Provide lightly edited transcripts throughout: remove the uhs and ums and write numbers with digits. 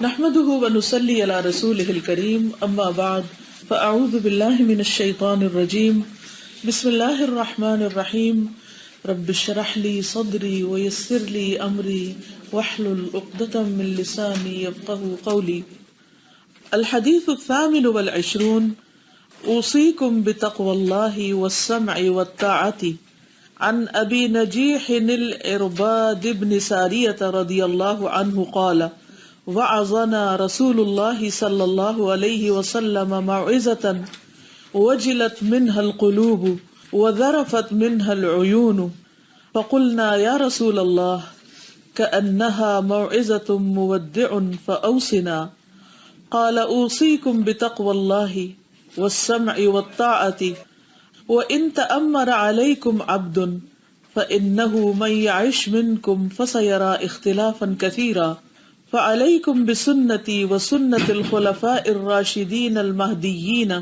نحمده ونصلي على رسوله الكريم اما بعد فاعوذ بالله من الشيطان الرجيم بسم الله الرحمن الرحيم رب اشرح لي صدري ويسر لي امري واحلل عقدة من لساني يفقهوا قولي. الحديث 28 اوصيكم بتقوى الله والسمع والطاعة عن ابي نجيح العرباد بن سارية رضي الله عنه قال وعظنا رسول الله صلى الله عليه وسلم موعظة وجلت منها القلوب وذرفت منها العيون فقلنا يا رسول الله كأنها موعظة مودع فأوصنا قال أوصيكم بتقوى الله والسمع والطاعة وإن تأمر عليكم عبد فإنه من يعش منكم فسيرى اختلافا كثيرا فعليكم بسنتي وسنة الخلفاء الراشدين المهديين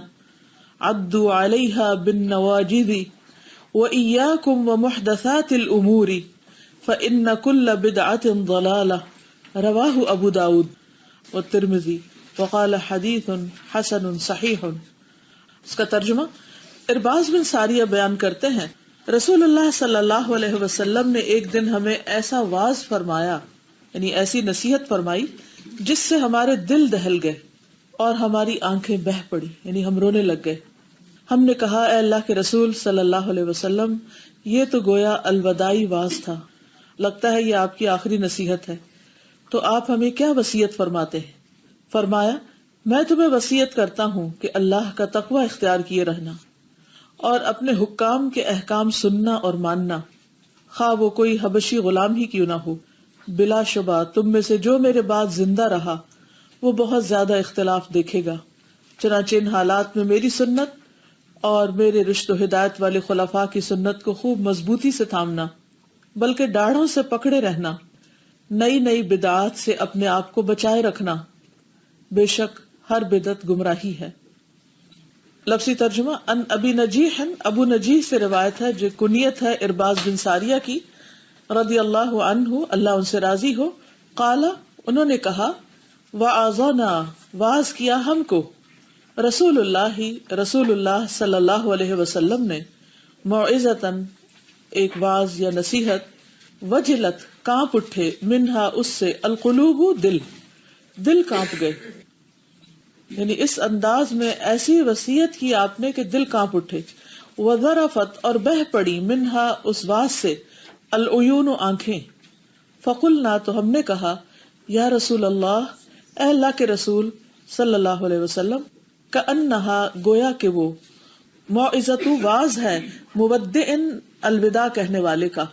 عضوا عليها بالنواجذ وإياكم ومحدثات الأمور فإن كل بدعة ضلالة رواه أبو داود والترمذي وقال حدیث حسن صحیح. اس کا ترجمہ ارباز بن ساریہ بیان کرتے ہیں رسول اللہ صلی اللہ علیہ وسلم نے ایک دن ہمیں ایسا واعظ فرمایا، یعنی ایسی نصیحت فرمائی جس سے ہمارے دل دہل گئے اور ہماری آنکھیں بہہ پڑی، یعنی ہم رونے لگ گئے. ہم نے کہا اے اللہ کے رسول صلی اللہ علیہ وسلم، یہ تو گویا الوداعی واعظ تھا، لگتا ہے یہ آپ کی آخری نصیحت ہے، تو آپ ہمیں کیا وصیت فرماتے ہیں؟ فرمایا میں تمہیں وصیت کرتا ہوں کہ اللہ کا تقوی اختیار کیے رہنا اور اپنے حکام کے احکام سننا اور ماننا، خواہ وہ کوئی حبشی غلام ہی کیوں نہ ہو. بلا شبہ تم میں سے جو میرے بعد زندہ رہا وہ بہت زیادہ اختلاف دیکھے گا، چنانچہ ان حالات میں میری سنت اور میرے رشد و ہدایت والے خلفاء کی سنت کو خوب مضبوطی سے تھامنا، بلکہ ڈاڑھوں سے پکڑے رہنا، نئی نئی بدعات سے اپنے آپ کو بچائے رکھنا، بے شک ہر بدعت گمراہی ہے. لفظی ترجمہ ان ابی نجیح، ابو نجیح سے روایت ہے جو کنیت ہے ارباز بن ساریہ کی رضی اللہ عنہ، اللہ ان سے راضی ہو. قال، انہوں نے کہا وعظنا، واعظ کیا ہم کو رسول اللہ صلی اللہ علیہ وسلم نے، موعظتاً ایک واعظ یا نصیحت، وجلت کانپ اٹھے، منہا اس سے، القلوب دل کانپ گئے، یعنی اس انداز میں ایسی وصیت کی آپ نے کہ دل کانپ اٹھے. وذرفت اور بہہ پڑی، منہا اس واعظ سے، العیون آنکھیں. فقلنا تو ہم نے کہا یا رسول اللہ، اے اللہ کے رسول صلی اللہ علیہ وسلم، کأنہا گویا کہ وہ، موعظۃ واعظ ہے، مودع الوداع کہنے والے کا.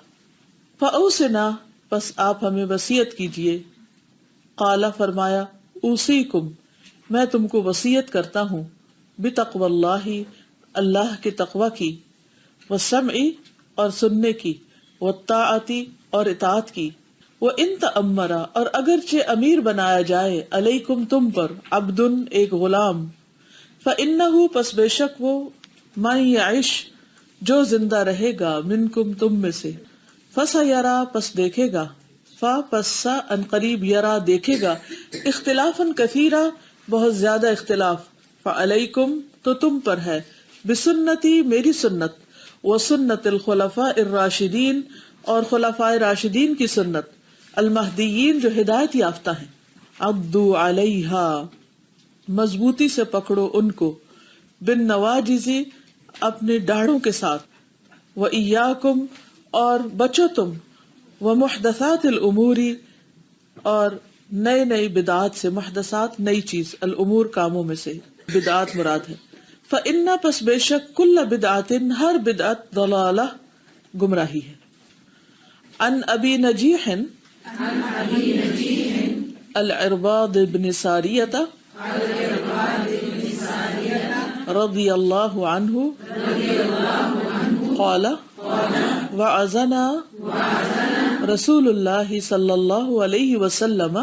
فاوصنا پس آپ ہمیں وصیت کیجئے. قال فرمایا اوصیکم میں تم کو وصیت کرتا ہوں، بتقوی اللہ اللہ کے تقوی کی، والسمع اور سننے کی، والطاعت اور اطاعت کی، وان تأمر اور اگرچہ امیر بنایا جائے، علیکم تم پر، عبد ایک غلام، فإنہ پس بے شک وہ، من یعش جو زندہ رہے گا، منکم تم میں سے، فسیرا پس دیکھے گا، فا پس سا ان قریب، یرا دیکھے گا، اختلافا کثیرا بہت زیادہ اختلاف، فعلیکم تو تم پر ہے، بسنتی میری سنت، وسنت الخلفاء الراشدین اور خلفاء راشدین کی سنت، المہدیین جو ہدایت یافتہ ہیں، عضوا علیہا مضبوطی سے پکڑو ان کو، بالنواجذ اپنے ڈاڑھوں کے ساتھ، وإیاکم اور بچو تم، ومحدثات الامور اور نئے نئی بدعات سے، محدثات نئی چیز، الامور کاموں میں سے، بدعات مراد ہے. فإن پس بے شک کل بدعت ہر بدعت ضلالہ گمراہی ہے. عن ابی نجیح العرباد بن ساریۃ رضی اللہ عنہ قال وعظنا رسول اللہ صلی اللہ علیہ وسلم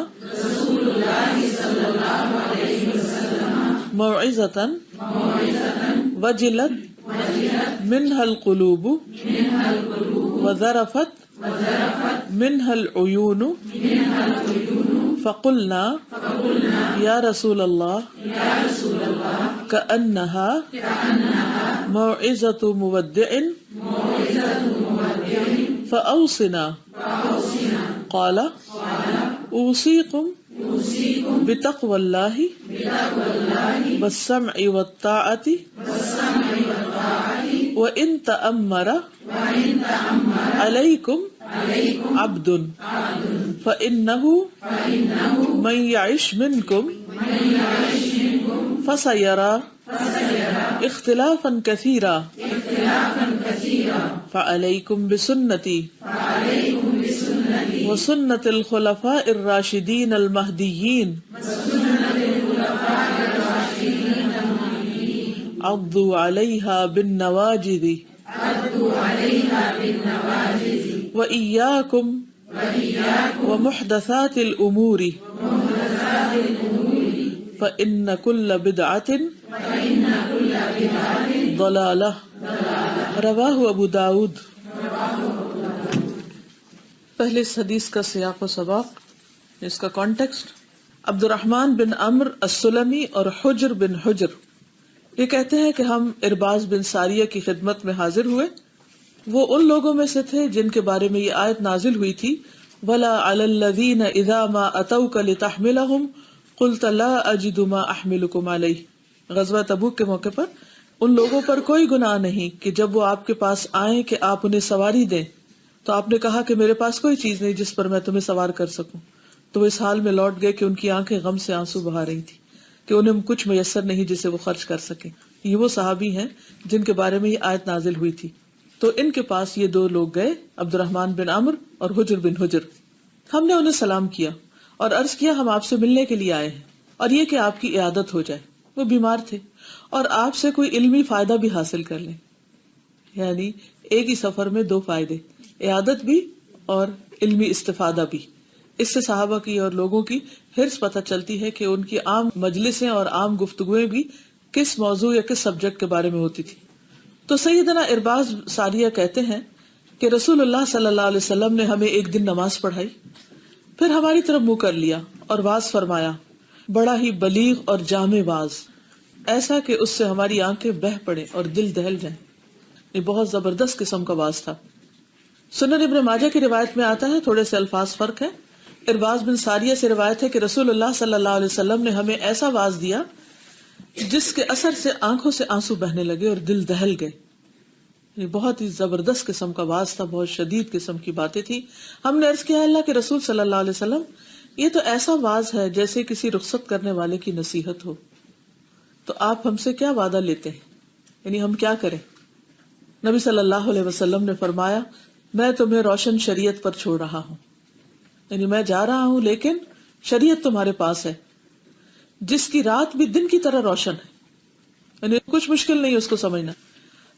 موعظة وجلت منها القلوب وذرفت منها العيون فقلنا یا رسول اللہ كأنها موعظة مودع فأوصنا قال أوصيكم بتقوى الله والسمع والطاعة وإن تأمر عليكم عبد فإنه من يعش منكم فسيرى اختلافا كثيرا فعليكم بسنتي وسنة الخلفاء الراشدين المهديين عضوا عليها بالنواجذ وإياكم ومحدثات الأمور فإن كل بدعة ضلالة رواہ ابو داود۔ پہلے اس حدیث کا سیاق و سباق، اس کا کانٹیکسٹ، عبد الرحمن بن عمرو السلمی اور حجر بن حجر یہ کہتے ہیں کہ ہم ارباز بن ساریہ کی خدمت میں حاضر ہوئے۔ وہ ان لوگوں میں سے تھے جن کے بارے میں یہ آیت نازل ہوئی تھی وَلَا عَلَى الَّذِينَ إِذَا مَا أَتَوْكَ لِتَحْمِلَهُمْ قُلْتَ لَا أَجِدُ مَا أَحْمِلُكُمْ عَلَيْهِ۔ غزوہ تبوک کے موقع پر ان لوگوں پر کوئی گناہ نہیں کہ جب وہ آپ کے پاس آئیں کہ آپ انہیں سواری دیں تو آپ نے کہا کہ میرے پاس کوئی چیز نہیں جس پر میں تمہیں سوار کر سکوں، تو وہ اس حال میں لوٹ گئے کہ ان کی آنکھیں غم سے آنسو بہا رہی تھی کہ انہیں کچھ میسر نہیں جسے وہ خرچ کر سکیں۔ یہ وہ صحابی ہیں جن کے بارے میں یہ آیت نازل ہوئی تھی۔ تو ان کے پاس یہ دو لوگ گئے، عبد الرحمن بن عمرو اور حجر بن حجر۔ ہم نے انہیں سلام کیا اور عرض کیا ہم آپ سے ملنے کے لیے آئے ہیں اور یہ کہ آپ کی عیادت ہو جائے۔ وہ بیمار تھے اور آپ سے کوئی علمی فائدہ بھی حاصل کر لیں، یعنی ایک ہی سفر میں دو فائدے، عیادت بھی اور علمی استفادہ بھی۔ اس سے صحابہ کی اور لوگوں کی حرص پتہ چلتی ہے کہ ان کی عام مجلسیں اور عام گفتگویں بھی کس موضوع یا کس سبجیکٹ کے بارے میں ہوتی تھی۔ تو سیدنا ارباز ساریہ کہتے ہیں کہ رسول اللہ صلی اللہ علیہ وسلم نے ہمیں ایک دن نماز پڑھائی، پھر ہماری طرف منہ کر لیا اور واز فرمایا، بڑا ہی بلیغ اور جامع واز، ایسا کہ اس سے ہماری آنکھیں بہہ پڑے اور دل دہل جائیں۔ یہ بہت زبردست قسم کا واز تھا۔ سنن ابن ماجہ کی روایت میں آتا ہے، تھوڑے سے الفاظ فرق ہے۔ ارباز بن ساریہ سے روایت ہے کہ رسول اللہ صلی اللہ علیہ وسلم نے ہمیں ایسا واز دیا جس کے اثر سے آنکھوں سے آنسو بہنے لگے اور دل دہل گئے۔ یہ بہت ہی زبردست قسم کا واز تھا، بہت شدید قسم کی باتیں تھی۔ ہم نے عرض کیا اللہ کے رسول صلی اللہ علیہ وسلم یہ تو ایسا واز ہے جیسے کسی رخصت کرنے والے کی نصیحت ہو، تو آپ ہم سے کیا وعدہ لیتے ہیں، یعنی ہم کیا کریں؟ نبی صلی اللہ علیہ وسلم نے فرمایا میں تمہیں روشن شریعت پر چھوڑ رہا ہوں، یعنی میں جا رہا ہوں لیکن شریعت تمہارے پاس ہے جس کی رات بھی دن کی طرح روشن ہے، یعنی کچھ مشکل نہیں اس کو سمجھنا۔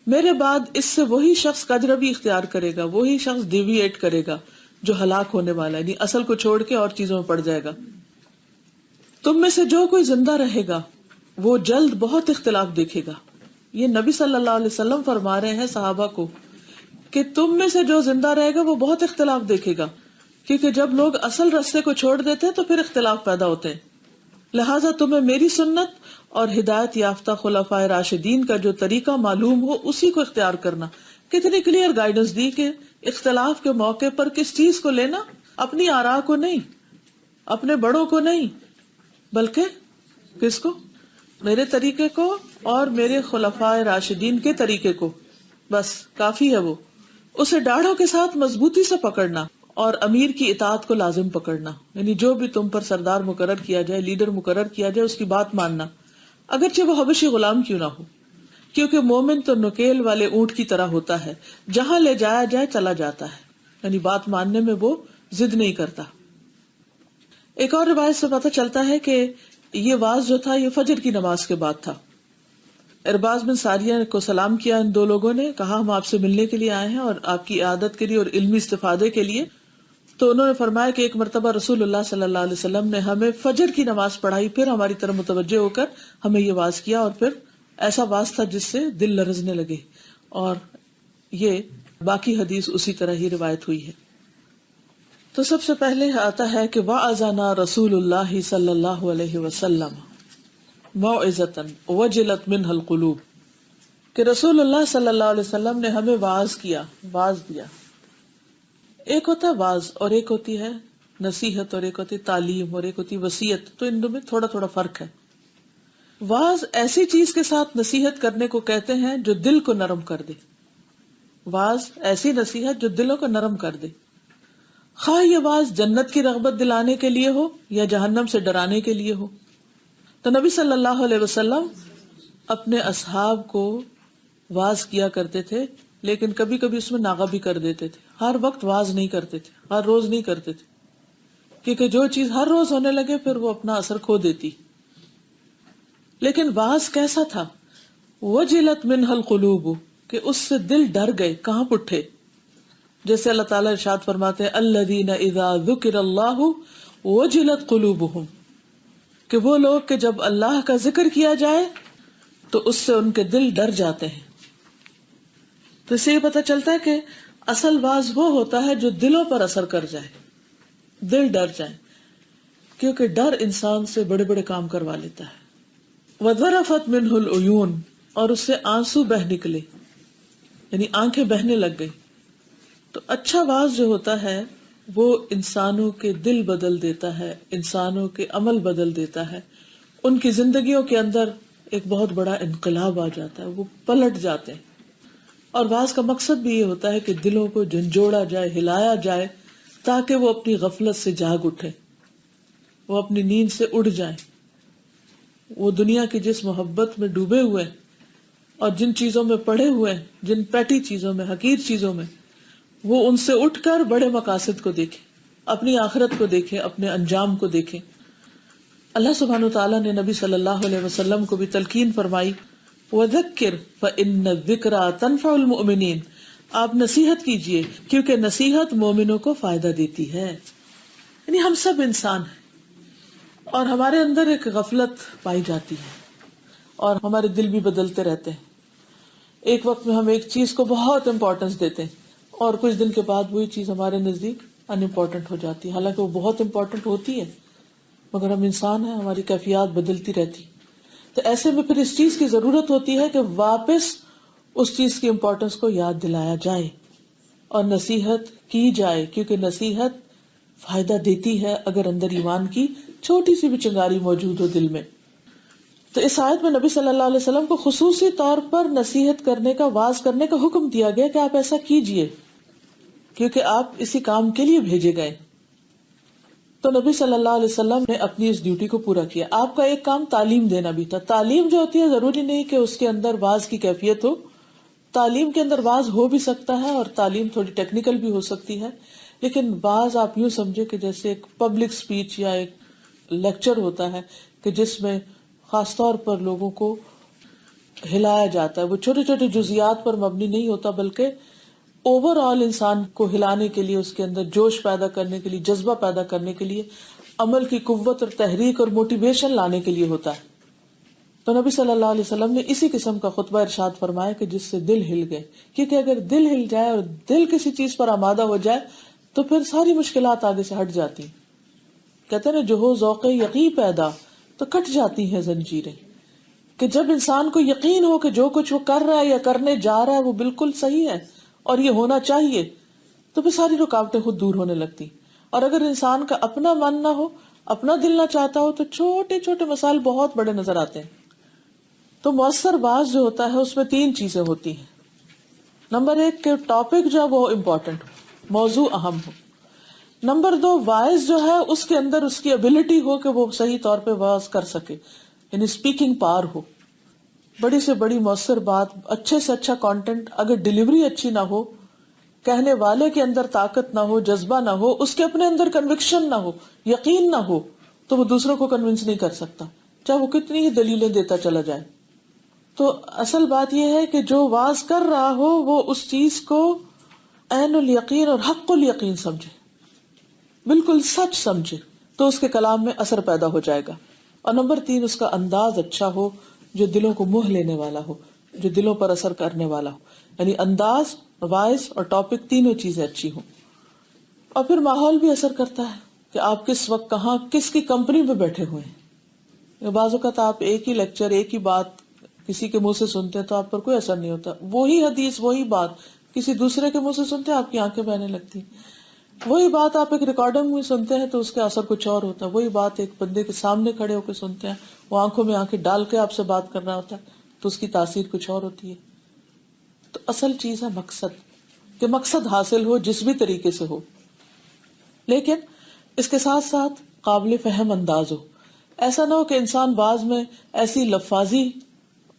میرے بعد اس سے وہی شخص کجربی اختیار کرے گا، وہی شخص ڈیویٹ کرے گا جو ہلاک ہونے والا ہے، یعنی اصل کو چھوڑ کے اور چیزوں میں پڑ جائے گا۔ تم میں سے جو کوئی زندہ رہے گا وہ جلد بہت اختلاف دیکھے گا۔ یہ نبی صلی اللہ علیہ وسلم فرما رہے ہیں صحابہ کو کہ تم میں سے جو زندہ رہے گا وہ بہت اختلاف دیکھے گا، کیونکہ جب لوگ اصل راستے کو چھوڑ دیتے ہیں تو پھر اختلاف پیدا ہوتے ہیں۔ لہٰذا تمہیں میری سنت اور ہدایت یافتہ خلفائے راشدین کا جو طریقہ معلوم ہو اسی کو اختیار کرنا۔ کتنی کلیئر گائیڈنس دی کہ اختلاف کے موقع پر کس چیز کو لینا، اپنی آراء کو نہیں، اپنے بڑوں کو نہیں، بلکہ کس کو؟ میرے طریقے کو اور میرے خلفائے راشدین کے طریقے کو، بس کافی ہے وہ۔ اسے ڈاڑھوں کے ساتھ مضبوطی سے پکڑنا اور امیر کی اطاعت کو لازم پکڑنا، یعنی جو بھی تم پر سردار مقرر کیا جائے، لیڈر مقرر کیا جائے، اس کی بات ماننا، اگرچہ وہ حبشی غلام کیوں نہ ہو، کیونکہ مومن تو نکیل والے اونٹ کی طرح ہوتا ہے، جہاں لے جایا جائے چلا جاتا ہے، یعنی بات ماننے میں وہ ضد نہیں کرتا۔ ایک اور روایت سے پتہ چلتا ہے کہ یہ واز جو تھا یہ فجر کی نماز کے بعد تھا۔ ارباز بن ساریہ کو سلام کیا ان دو لوگوں نے، کہا ہم آپ سے ملنے کے لیے آئے ہیں اور آپ کی عادت کے لیے اور علمی استفادے کے لیے۔ تو انہوں نے فرمایا کہ ایک مرتبہ رسول اللہ صلی اللہ علیہ وسلم نے ہمیں فجر کی نماز پڑھائی، پھر ہماری طرف متوجہ ہو کر ہمیں یہ واز کیا، اور پھر ایسا واز تھا جس سے دل لرزنے لگے، اور یہ باقی حدیث اسی طرح ہی روایت ہوئی ہے۔ تو سب سے پہلے آتا ہے کہ وَأَذَنَا رسول اللہ صلی اللہ علیہ وسلم موعظة وجلت منها القلوب، کہ رسول اللہ صلی اللہ علیہ وسلم نے ہمیں واعظ کیا، واعظ دیا. ایک ہوتا ہے واعظ اور ایک ہوتی ہے نصیحت اور ایک ہوتی ہے تعلیم اور ایک ہوتی ہے وصیت، تو ان دو میں تھوڑا تھوڑا فرق ہے. واعظ ایسی چیز کے ساتھ نصیحت کرنے کو کہتے ہیں جو دل کو نرم کر دے. واعظ ایسی نصیحت جو دلوں کو نرم کر دے، خواہ یہ واعظ جنت کی رغبت دلانے کے لیے ہو یا جہنم سے ڈرانے کے لیے ہو. تو نبی صلی اللہ علیہ وسلم اپنے اصحاب کو واعظ کیا کرتے تھے، لیکن کبھی کبھی اس میں ناغہ بھی کر دیتے تھے. ہر وقت واعظ نہیں کرتے تھے، ہر روز نہیں کرتے تھے، کیونکہ جو چیز ہر روز ہونے لگے پھر وہ اپنا اثر کھو دیتی. لیکن واعظ کیسا تھا؟ وجلت منها القلوب، کہ اس سے دل ڈر گئے، کانپ اٹھے. جیسے اللہ تعالیٰ ارشاد فرماتے ہیں الذین اذا ذکر اللہ وجلت قلوبہم، کہ وہ لوگ کہ جب اللہ کا ذکر کیا جائے تو اس سے ان کے دل ڈر جاتے ہیں. تو اس سے یہ پتہ چلتا ہے کہ اصل واعظ وہ ہوتا ہے جو دلوں پر اثر کر جائے، دل ڈر جائے، کیونکہ ڈر انسان سے بڑے بڑے کام کروا لیتا ہے. وَذَرَفَتْ مِنْهُ الْعُيُونُ، اور اس سے آنسو بہ نکلے، یعنی آنکھیں بہنے لگ گئی. تو اچھا واعظ جو ہوتا ہے وہ انسانوں کے دل بدل دیتا ہے، انسانوں کے عمل بدل دیتا ہے، ان کی زندگیوں کے اندر ایک بہت بڑا انقلاب آ جاتا ہے، وہ پلٹ جاتے ہیں. اور واعظ کا مقصد بھی یہ ہوتا ہے کہ دلوں کو جھنجھوڑا جائے، ہلایا جائے، تاکہ وہ اپنی غفلت سے جاگ اٹھے، وہ اپنی نیند سے اڑ جائیں. وہ دنیا کی جس محبت میں ڈوبے ہوئے ہیں اور جن چیزوں میں پڑے ہوئے ہیں، جن پیٹی چیزوں میں، حقیر چیزوں میں، وہ ان سے اٹھ کر بڑے مقاصد کو دیکھیں، اپنی آخرت کو دیکھیں، اپنے انجام کو دیکھیں. اللہ سبحانہ وتعالیٰ نے نبی صلی اللہ علیہ وسلم کو بھی تلقین فرمائی وَذَكِّرْ فَإِنَّ الذِّكْرَى تَنفَعُ الْمُؤْمِنِينَ، آپ نصیحت کیجئے کیونکہ نصیحت مومنوں کو فائدہ دیتی ہے. یعنی ہم سب انسان ہیں اور ہمارے اندر ایک غفلت پائی جاتی ہے اور ہمارے دل بھی بدلتے رہتے ہیں. ایک وقت میں ہم ایک چیز کو بہت امپورٹنس دیتے ہیں اور کچھ دن کے بعد وہی چیز ہمارے نزدیک ان امپورٹنٹ ہو جاتی ہے، حالانکہ وہ بہت امپورٹنٹ ہوتی ہے، مگر ہم انسان ہیں، ہماری کیفیات بدلتی رہتی. تو ایسے میں پھر اس چیز کی ضرورت ہوتی ہے کہ واپس اس چیز کی امپورٹنس کو یاد دلایا جائے اور نصیحت کی جائے، کیونکہ نصیحت فائدہ دیتی ہے اگر اندر ایمان کی چھوٹی سی بھی چنگاری موجود ہو دل میں. تو اس آیت میں نبی صلی اللہ علیہ وسلم کو خصوصی طور پر نصیحت کرنے کا، واعظ کرنے کا حکم دیا گیا کہ آپ ایسا کیجئے، کیونکہ آپ اسی کام کے لیے بھیجے گئے. تو نبی صلی اللہ علیہ وسلم نے اپنی اس ڈیوٹی کو پورا کیا. آپ کا ایک کام تعلیم دینا بھی تھا. تعلیم جو ہوتی ہے ضروری نہیں کہ اس کے اندر واعظ کی کیفیت ہو، تعلیم کے اندر واعظ ہو بھی سکتا ہے اور تعلیم تھوڑی ٹیکنیکل بھی ہو سکتی ہے. لیکن واعظ آپ یوں سمجھے کہ جیسے ایک پبلک سپیچ یا ایک لیکچر ہوتا ہے کہ جس میں خاص طور پر لوگوں کو ہلایا جاتا ہے. وہ چھوٹے چھوٹے جزیات پر مبنی نہیں ہوتا بلکہ اوور آل انسان کو ہلانے کے لیے، اس کے اندر جوش پیدا کرنے کے لیے، جذبہ پیدا کرنے کے لیے، عمل کی قوت اور تحریک اور موٹیویشن لانے کے لیے ہوتا ہے. تو نبی صلی اللہ علیہ وسلم نے اسی قسم کا خطبہ ارشاد فرمایا کہ جس سے دل ہل گئے، کیونکہ اگر دل ہل جائے اور دل کسی چیز پر آمادہ ہو جائے تو پھر ساری مشکلات آگے سے ہٹ جاتی. کہتے ہیں نا جو ہو ذوق یقین پیدا تو کٹ جاتی ہیں زنجیریں. کہ جب انسان کو یقین ہو کہ جو کچھ وہ کر رہا ہے یا کرنے جا رہا ہے وہ بالکل صحیح ہے اور یہ ہونا چاہیے، تو پھر ساری رکاوٹیں خود دور ہونے لگتی. اور اگر انسان کا اپنا من نہ ہو، اپنا دل نہ چاہتا ہو، تو چھوٹے چھوٹے مسائل بہت بڑے نظر آتے ہیں. تو مؤثر واعظ جو ہوتا ہے اس میں 3 چیزیں ہوتی ہیں. نمبر 1 کہ ٹاپک جو ہے وہ امپورٹنٹ ہو، موضوع اہم ہو. نمبر 2 واعظ جو ہے اس کے اندر اس کی ابیلٹی ہو کہ وہ صحیح طور پہ واعظ کر سکے، یعنی اسپیکنگ پاور ہو. بڑی سے بڑی مؤثر بات، اچھے سے اچھا کانٹینٹ، اگر ڈیلیوری اچھی نہ ہو، کہنے والے کے اندر طاقت نہ ہو، جذبہ نہ ہو، اس کے اپنے اندر کنوکشن نہ ہو، یقین نہ ہو، تو وہ دوسروں کو کنونس نہیں کر سکتا، چاہے وہ کتنی ہی دلیلیں دیتا چلا جائے. تو اصل بات یہ ہے کہ جو واعظ کر رہا ہو وہ اس چیز کو عین الیقین اور حق الیقین سمجھے، بالکل سچ سمجھے، تو اس کے کلام میں اثر پیدا ہو جائے گا. اور نمبر 3 اس کا انداز اچھا ہو جو دلوں کو موہ لینے والا ہو، جو دلوں پر اثر کرنے والا ہو. یعنی انداز، واعظ اور ٹاپک تینوں چیزیں اچھی ہوں. اور پھر ماحول بھی اثر کرتا ہے کہ آپ کس وقت کہاں کس کی کمپنی میں بیٹھے ہوئے ہیں. بعض اوقات آپ ایک ہی لیکچر ایک ہی بات کسی کے منہ سے سنتے ہیں تو آپ پر کوئی اثر نہیں ہوتا، وہی حدیث وہی بات کسی دوسرے کے منہ سے سنتے ہیں آپ کی آنکھیں بہنے لگتی. وہی بات آپ ایک ریکارڈنگ میں سنتے ہیں تو اس کا اثر کچھ اور ہوتا ہے. وہی بات ایک بندے کے سامنے کھڑے ہو کے سنتے ہیں، وہ آنکھوں میں آنکھیں ڈال کے آپ سے بات کر رہا ہوتا ہے تو اس کی تاثیر کچھ اور ہوتی ہے. تو اصل چیز ہے مقصد، کہ مقصد حاصل ہو جس بھی طریقے سے ہو، لیکن اس کے ساتھ ساتھ قابل فہم انداز ہو. ایسا نہ ہو کہ انسان بعض میں ایسی لفاظی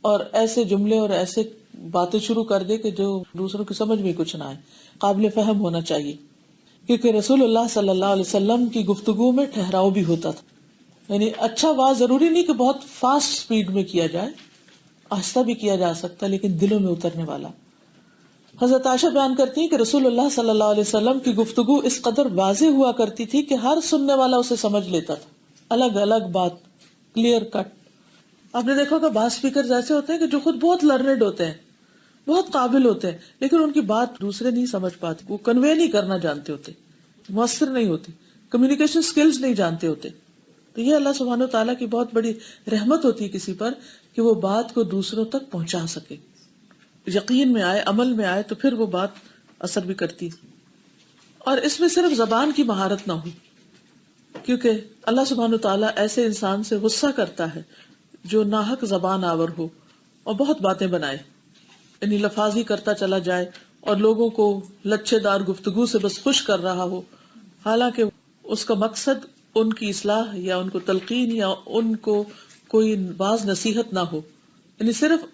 اور ایسے جملے اور ایسے باتیں شروع کر دے کہ جو دوسروں کی سمجھ میں کچھ نہ آئے. قابل فہم ہونا چاہیے، کیونکہ رسول اللہ صلی اللہ علیہ وسلم کی گفتگو میں ٹھہراؤ بھی ہوتا تھا. یعنی اچھا واز ضروری نہیں کہ بہت فاسٹ سپیڈ میں کیا جائے، آہستہ بھی کیا جا سکتا لیکن دلوں میں اترنے والا. حضرت عائشہ بیان کرتی ہیں کہ رسول اللہ صلی اللہ علیہ وسلم کی گفتگو اس قدر واضح ہوا کرتی تھی کہ ہر سننے والا اسے سمجھ لیتا تھا. الگ الگ بات، کلیئر کٹ. آپ نے دیکھا کہ بعض اسپیکرز ایسے ہوتے ہیں کہ جو خود بہت لرنڈ ہوتے ہیں، بہت قابل ہوتے ہیں، لیکن ان کی بات دوسرے نہیں سمجھ پاتے، وہ کنوے نہیں کرنا جانتے ہوتے، مؤثر نہیں ہوتی، کمیونیکیشن سکلز نہیں جانتے ہوتے. تو یہ اللہ سبحانہ وتعالیٰ کی بہت بڑی رحمت ہوتی ہے کسی پر کہ وہ بات کو دوسروں تک پہنچا سکے، یقین میں آئے، عمل میں آئے، تو پھر وہ بات اثر بھی کرتی. اور اس میں صرف زبان کی مہارت نہ ہو، کیونکہ اللہ سبحانہ وتعالیٰ ایسے انسان سے غصہ کرتا ہے جو ناحق زبان آور ہو اور بہت باتیں بنائے، یعنی لفاظی کرتا چلا جائے اور لوگوں کو لچھے دار گفتگو سے بس خوش کر رہا ہو، حالانکہ اس کا مقصد ان کی اصلاح یا ان کو تلقین یا ان کو کوئی باز نصیحت نہ ہو، یعنی صرف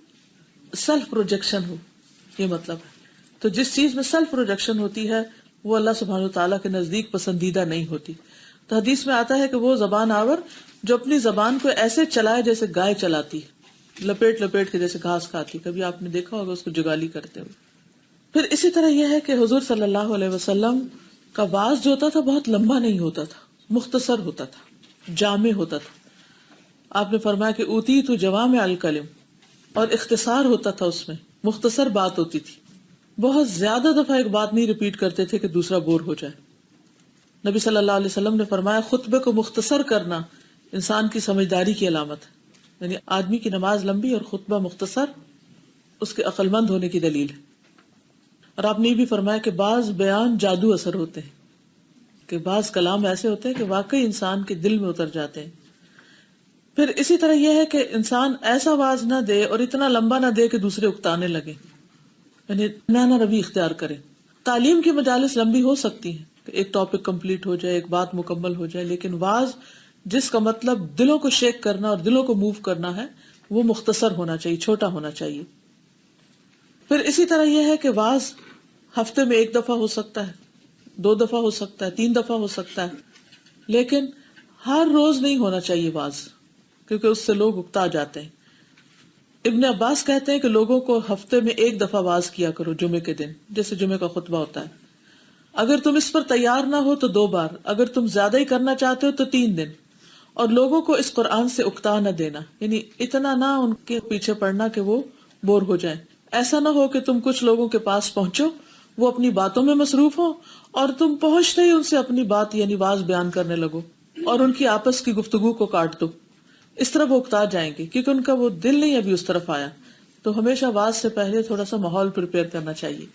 سیلف پروجیکشن ہو. یہ مطلب ہے. تو جس چیز میں سیلف پروجیکشن ہوتی ہے وہ اللہ سبحانہ وتعالیٰ کے نزدیک پسندیدہ نہیں ہوتی. تو حدیث میں آتا ہے کہ وہ زبان آور جو اپنی زبان کو ایسے چلائے جیسے گائے چلاتی، لپیٹ لپیٹ کے جیسے گھاس کھاتی. کبھی آپ نے دیکھا ہوگا اس کو جگالی کرتے ہوئے. پھر اسی طرح یہ ہے کہ حضور صلی اللہ علیہ وسلم کا واز جو ہوتا تھا بہت لمبا نہیں ہوتا تھا، مختصر ہوتا تھا، جامع ہوتا تھا. آپ نے فرمایا کہ اوتی تو جوامع الکلم، اور اختصار ہوتا تھا، اس میں مختصر بات ہوتی تھی. بہت زیادہ دفعہ ایک بات نہیں ریپیٹ کرتے تھے کہ دوسرا بور ہو جائے. نبی صلی اللہ علیہ وسلم نے فرمایا خطبے کو مختصر کرنا انسان کی سمجھداری کی علامت ہے. یعنی آدمی کی نماز لمبی اور خطبہ مختصر اس کے عقل مند ہونے کی دلیل ہے. اور آپ نے یہ بھی فرمایا کہ بعض بیان جادو اثر ہوتے ہیں، کہ بعض کلام ایسے ہوتے ہیں کہ واقعی انسان کے دل میں اتر جاتے ہیں. پھر اسی طرح یہ ہے کہ انسان ایسا واز نہ دے اور اتنا لمبا نہ دے کہ دوسرے اکتانے لگے، یعنی نانا روی اختیار کرے. تعلیم کی مجالس لمبی ہو سکتی ہیں کہ ایک ٹاپک کمپلیٹ ہو جائے، ایک بات مکمل ہو جائے، لیکن واز جس کا مطلب دلوں کو شیک کرنا اور دلوں کو موو کرنا ہے وہ مختصر ہونا چاہیے، چھوٹا ہونا چاہیے. پھر اسی طرح یہ ہے کہ واز ہفتے میں 1 دفعہ ہو سکتا ہے، 2 دفعہ ہو سکتا ہے، 3 دفعہ ہو سکتا ہے، لیکن ہر روز نہیں ہونا چاہیے واز، کیونکہ اس سے لوگ اکتا جاتے ہیں. ابن عباس کہتے ہیں کہ لوگوں کو ہفتے میں 1 دفعہ واز کیا کرو، جمعے کے دن، جیسے جمعے کا خطبہ ہوتا ہے. اگر تم اس پر تیار نہ ہو تو 2 بار، اگر تم زیادہ ہی کرنا چاہتے ہو تو 3 دن. اور لوگوں کو اس قرآن سے اکتا نہ دینا، یعنی اتنا نہ ان کے پیچھے پڑنا کہ وہ بور ہو جائیں. ایسا نہ ہو کہ تم کچھ لوگوں کے پاس پہنچو، وہ اپنی باتوں میں مصروف ہو اور تم پہنچتے ہی ان سے اپنی بات یعنی واز بیان کرنے لگو اور ان کی آپس کی گفتگو کو کاٹ دو. اس طرح وہ اکتا جائیں گے کیونکہ ان کا وہ دل نہیں ابھی اس طرف آیا. تو ہمیشہ واز سے پہلے تھوڑا سا ماحول پریپیئر کرنا چاہیے،